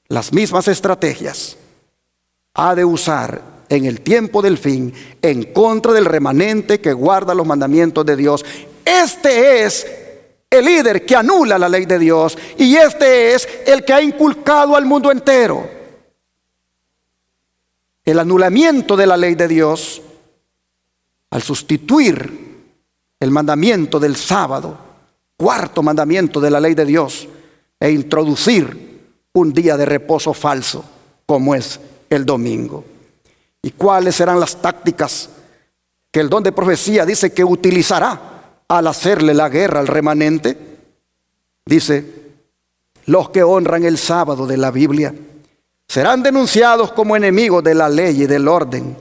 Las mismas estrategias ha de usar en el tiempo del fin en contra del remanente que guarda los mandamientos de Dios. Este es el líder que anula la ley de Dios, y este es el que ha inculcado al mundo entero el anulamiento de la ley de Dios al sustituir el mandamiento del sábado, cuarto mandamiento de la ley de Dios, e introducir un día de reposo falso como es el domingo. ¿Y cuáles serán las tácticas que el don de profecía dice que utilizará al hacerle la guerra al remanente? Dice: los que honran el sábado de la Biblia serán denunciados como enemigos de la ley y del orden,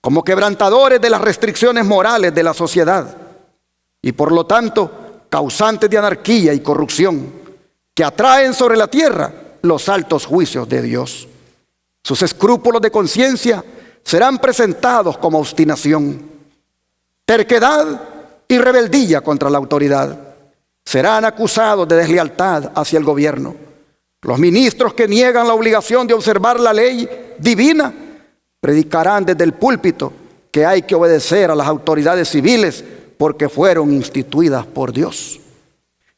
como quebrantadores de las restricciones morales de la sociedad, y por lo tanto causantes de anarquía y corrupción, que atraen sobre la tierra los altos juicios de Dios. Sus escrúpulos de conciencia serán presentados como obstinación, terquedad y rebeldía contra la autoridad. Serán acusados de deslealtad hacia el gobierno. Los ministros que niegan la obligación de observar la ley divina predicarán desde el púlpito que hay que obedecer a las autoridades civiles porque fueron instituidas por Dios.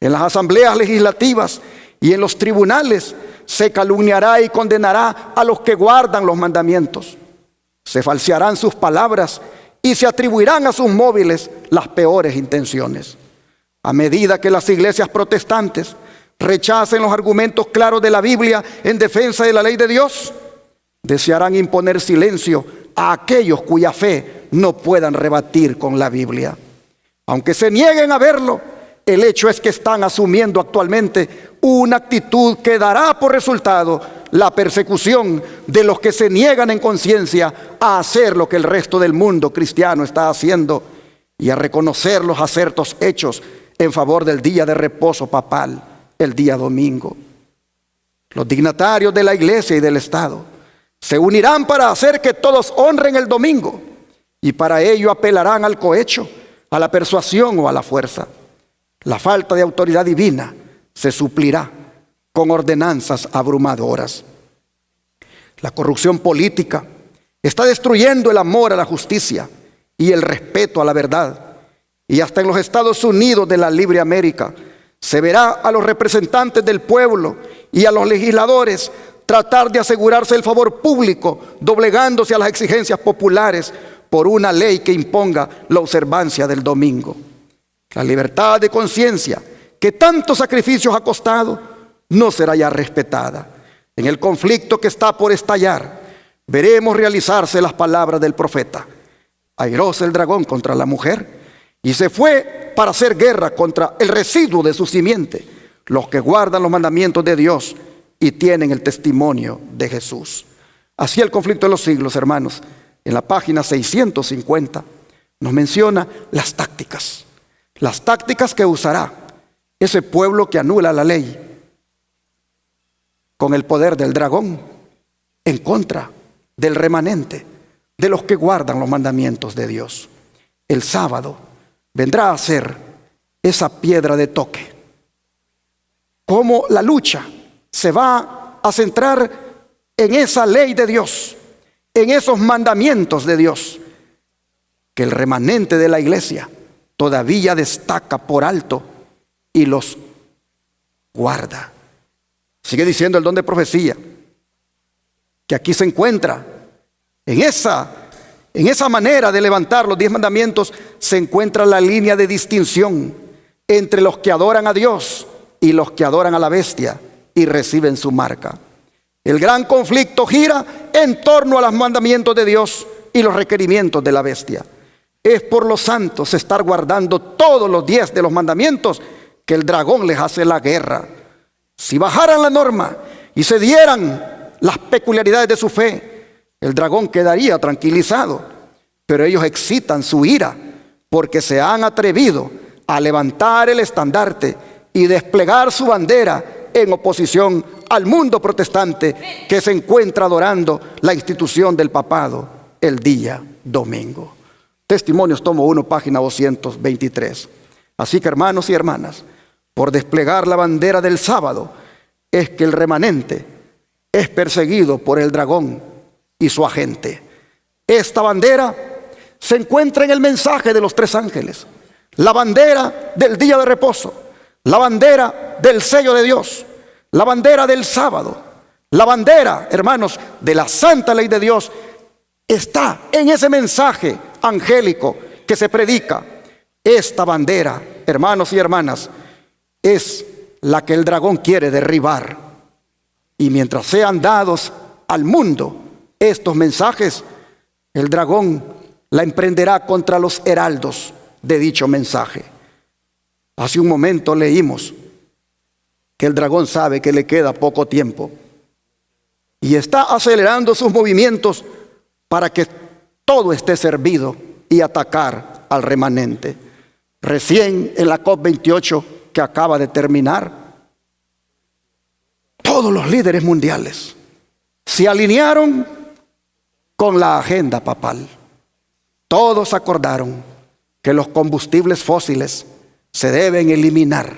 En las asambleas legislativas y en los tribunales se calumniará y condenará a los que guardan los mandamientos. Se falsearán sus palabras y se atribuirán a sus móviles las peores intenciones. A medida que las iglesias protestantes rechacen los argumentos claros de la Biblia en defensa de la ley de Dios, desearán imponer silencio a aquellos cuya fe no puedan rebatir con la Biblia. Aunque se nieguen a verlo, el hecho es que están asumiendo actualmente una actitud que dará por resultado la persecución de los que se niegan en conciencia a hacer lo que el resto del mundo cristiano está haciendo y a reconocer los acertos hechos en favor del día de reposo papal, el día domingo. Los dignatarios de la iglesia y del Estado se unirán para hacer que todos honren el domingo, y para ello apelarán al cohecho, a la persuasión o a la fuerza. La falta de autoridad divina se suplirá con ordenanzas abrumadoras. La corrupción política está destruyendo el amor a la justicia y el respeto a la verdad. Y hasta en los Estados Unidos de la libre América se verá a los representantes del pueblo y a los legisladores tratar de asegurarse el favor público, doblegándose a las exigencias populares por una ley que imponga la observancia del domingo. La libertad de conciencia, que tantos sacrificios ha costado, no será ya respetada. En el conflicto que está por estallar, veremos realizarse las palabras del profeta: airóse el dragón contra la mujer, y se fue para hacer guerra contra el residuo de su simiente, los que guardan los mandamientos de Dios y tienen el testimonio de Jesús. Así el conflicto de los siglos, hermanos, en la página 650, nos menciona las tácticas que usará ese pueblo que anula la ley con el poder del dragón en contra del remanente, de los que guardan los mandamientos de Dios. El sábado vendrá a ser esa piedra de toque. Cómo la lucha se va a centrar en esa ley de Dios, en esos mandamientos de Dios, que el remanente de la iglesia todavía destaca por alto y los guarda. Sigue diciendo el don de profecía que aquí se encuentra en esa manera de levantar los 10 mandamientos, se encuentra la línea de distinción entre los que adoran a Dios y los que adoran a la bestia y reciben su marca. El gran conflicto gira en torno a los mandamientos de Dios y los requerimientos de la bestia. Es por los santos estar guardando todos los 10 de los mandamientos que el dragón les hace la guerra. Si bajaran la norma y se dieran las peculiaridades de su fe, el dragón quedaría tranquilizado. Pero ellos excitan su ira porque se han atrevido a levantar el estandarte y desplegar su bandera en oposición al mundo protestante que se encuentra adorando la institución del papado el día domingo. Testimonios, tomo 1, página 223. Así que, hermanos y hermanas, por desplegar la bandera del sábado es que el remanente es perseguido por el dragón y su agente. Esta bandera se encuentra en el mensaje de los 3 ángeles, la bandera del día de reposo, la bandera del sello de Dios, la bandera del sábado, la bandera, hermanos, de la santa ley de Dios. Está en ese mensaje angélico que se predica. Esta bandera, hermanos y hermanas, es la que el dragón quiere derribar. Y mientras sean dados al mundo estos mensajes, el dragón la emprenderá contra los heraldos de dicho mensaje. Hace un momento leímos que el dragón sabe que le queda poco tiempo y está acelerando sus movimientos para que todo esté servido y atacar al remanente. Recién en la COP28 que acaba de terminar, todos los líderes mundiales se alinearon con la agenda papal. Todos acordaron que los combustibles fósiles se deben eliminar.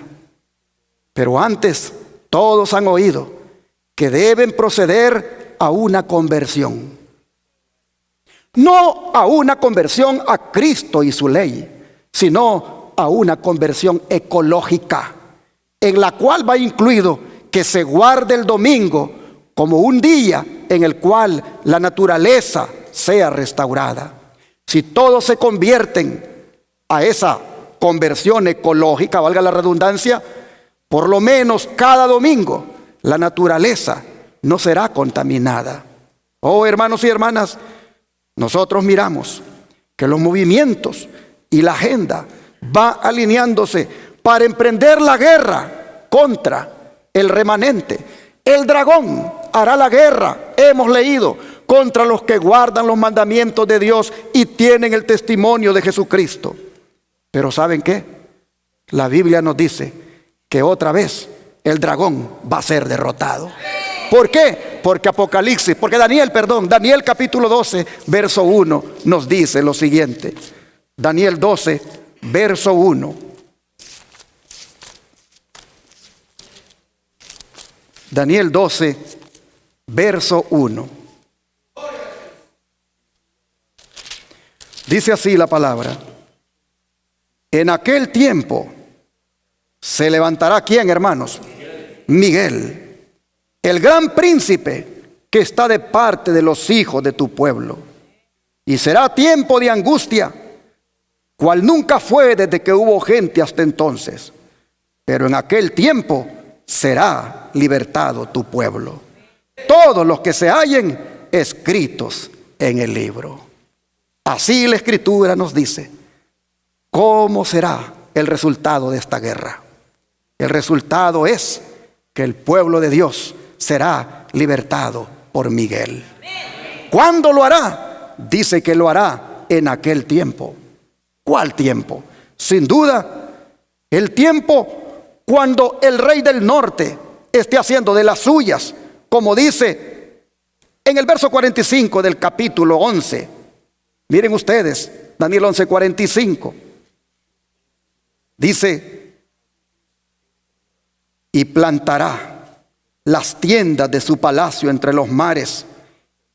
Pero antes, todos han oído que deben proceder a una conversión. No a una conversión a Cristo y su ley, sino a una conversión ecológica, en la cual va incluido que se guarde el domingo como un día en el cual la naturaleza sea restaurada. Si todos se convierten a esa conversión ecológica, valga la redundancia, por lo menos cada domingo la naturaleza no será contaminada. Oh, hermanos y hermanas, nosotros miramos que los movimientos y la agenda va alineándose para emprender la guerra contra el remanente. El dragón hará la guerra, hemos leído, contra los que guardan los mandamientos de Dios y tienen el testimonio de Jesucristo. Pero ¿saben qué? La Biblia nos dice que otra vez el dragón va a ser derrotado. ¿Por qué? Porque Daniel capítulo 12, verso 1 nos dice lo siguiente. Daniel 12, verso 1. Daniel 12, verso 1. Dice así la palabra: en aquel tiempo se levantará, ¿quién, hermanos? Miguel, el gran príncipe que está de parte de los hijos de tu pueblo. Y será tiempo de angustia, cual nunca fue desde que hubo gente hasta entonces. Pero en aquel tiempo será libertado tu pueblo, todos los que se hallen escritos en el libro. Así la Escritura nos dice cómo será el resultado de esta guerra. El resultado es que el pueblo de Dios será libertado por Miguel. ¿Cuándo lo hará? Dice que lo hará en aquel tiempo. ¿Cuál tiempo? Sin duda, el tiempo cuando el rey del norte esté haciendo de las suyas, como dice en el verso 45 del capítulo 11. Miren ustedes, Daniel 11:45. Dice: y plantará las tiendas de su palacio entre los mares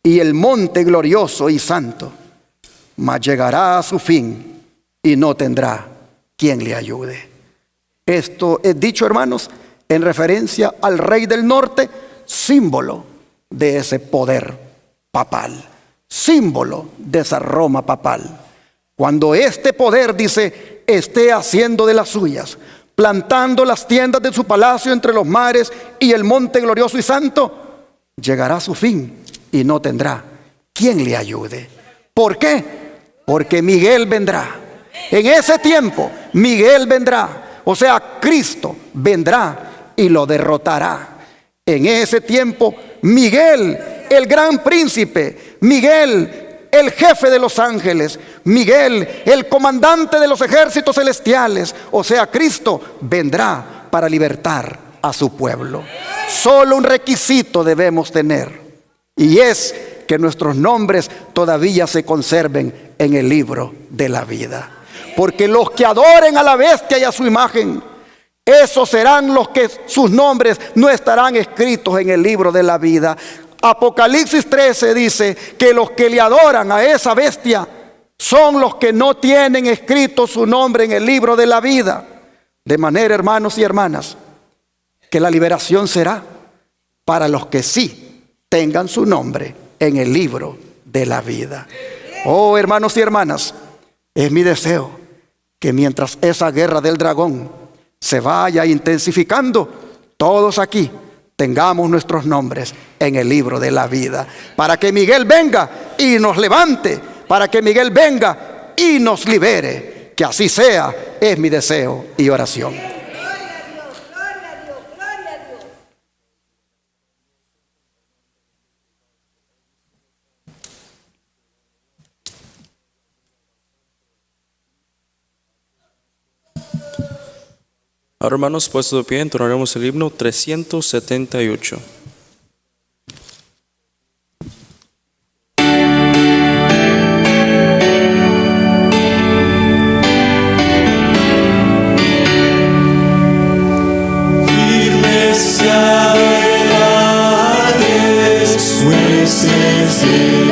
y el monte glorioso y santo, mas llegará a su fin y no tendrá quien le ayude. Esto es dicho, hermanos, en referencia al rey del norte, símbolo de ese poder papal, símbolo de esa Roma papal. Cuando este poder, dice, esté haciendo de las suyas, plantando las tiendas de su palacio entre los mares y el monte glorioso y santo, llegará a su fin y no tendrá quien le ayude. ¿Por qué? Porque Miguel vendrá. En ese tiempo Miguel vendrá, o sea, Cristo vendrá y lo derrotará. En ese tiempo Miguel, el gran príncipe, Miguel, el jefe de los ángeles, Miguel, el comandante de los ejércitos celestiales, o sea, Cristo, vendrá para libertar a su pueblo. Solo un requisito debemos tener, y es que nuestros nombres todavía se conserven en el libro de la vida. Porque los que adoren a la bestia y a su imagen, esos serán los que sus nombres no estarán escritos en el libro de la vida. Apocalipsis 13 dice que los que le adoran a esa bestia son los que no tienen escrito su nombre en el libro de la vida. De manera, hermanos y hermanas, que la liberación será para los que sí tengan su nombre en el libro de la vida. Oh, hermanos y hermanas, es mi deseo que mientras esa guerra del dragón se vaya intensificando, todos aquí tengamos nuestros nombres en el libro de la vida, para que Miguel venga y nos levante, para que Miguel venga y nos libere. Que así sea, es mi deseo y oración. Ahora, hermanos, puestos de pie, entonaremos el himno 378. You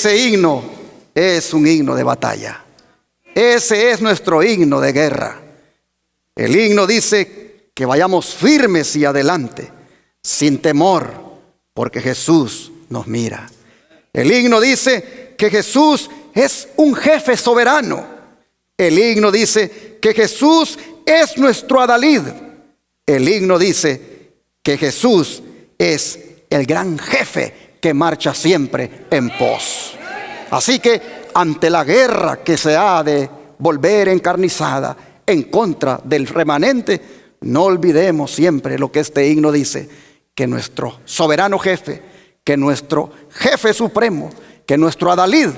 Ese himno es un himno de batalla. Ese es nuestro himno de guerra. El himno dice que vayamos firmes y adelante, sin temor, porque Jesús nos mira. El himno dice que Jesús es un jefe soberano. El himno dice que Jesús es nuestro adalid. El himno dice que Jesús es el gran jefe que marcha siempre en pos. Así que ante la guerra que se ha de volver encarnizada en contra del remanente, no olvidemos siempre lo que este himno dice, que nuestro soberano jefe, que nuestro jefe supremo, que nuestro adalid,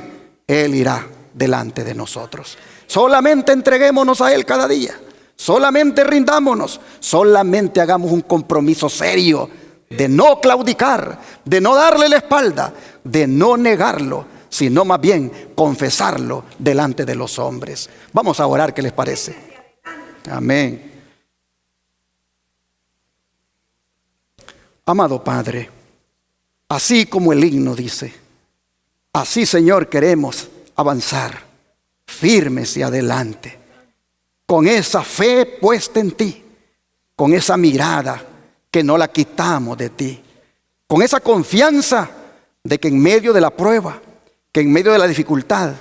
Él irá delante de nosotros. Solamente entreguémonos a Él cada día, solamente rindámonos, solamente hagamos un compromiso serio de no claudicar, de no darle la espalda, de no negarlo, sino más bien confesarlo delante de los hombres. Vamos a orar, ¿qué les parece? Amén. Amado Padre, así como el himno dice, así, Señor, queremos avanzar firmes y adelante, con esa fe puesta en ti, con esa mirada que no la quitamos de ti, con esa confianza de que en medio de la prueba, que en medio de la dificultad,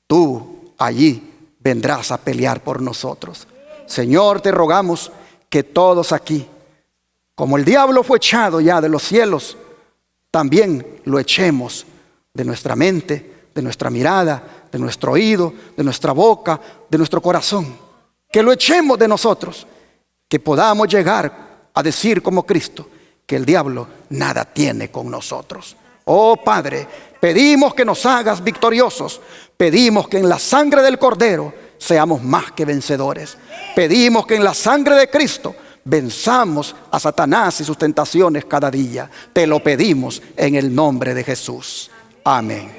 tú allí vendrás a pelear por nosotros. Señor, te rogamos que todos aquí, como el diablo fue echado ya de los cielos, también lo echemos de nuestra mente, de nuestra mirada, de nuestro oído, de nuestra boca, de nuestro corazón. Que lo echemos de nosotros, que podamos llegar a decir como Cristo, que el diablo nada tiene con nosotros. Oh Padre, pedimos que nos hagas victoriosos. Pedimos que en la sangre del Cordero seamos más que vencedores. Pedimos que en la sangre de Cristo venzamos a Satanás y sus tentaciones cada día. Te lo pedimos en el nombre de Jesús. Amén.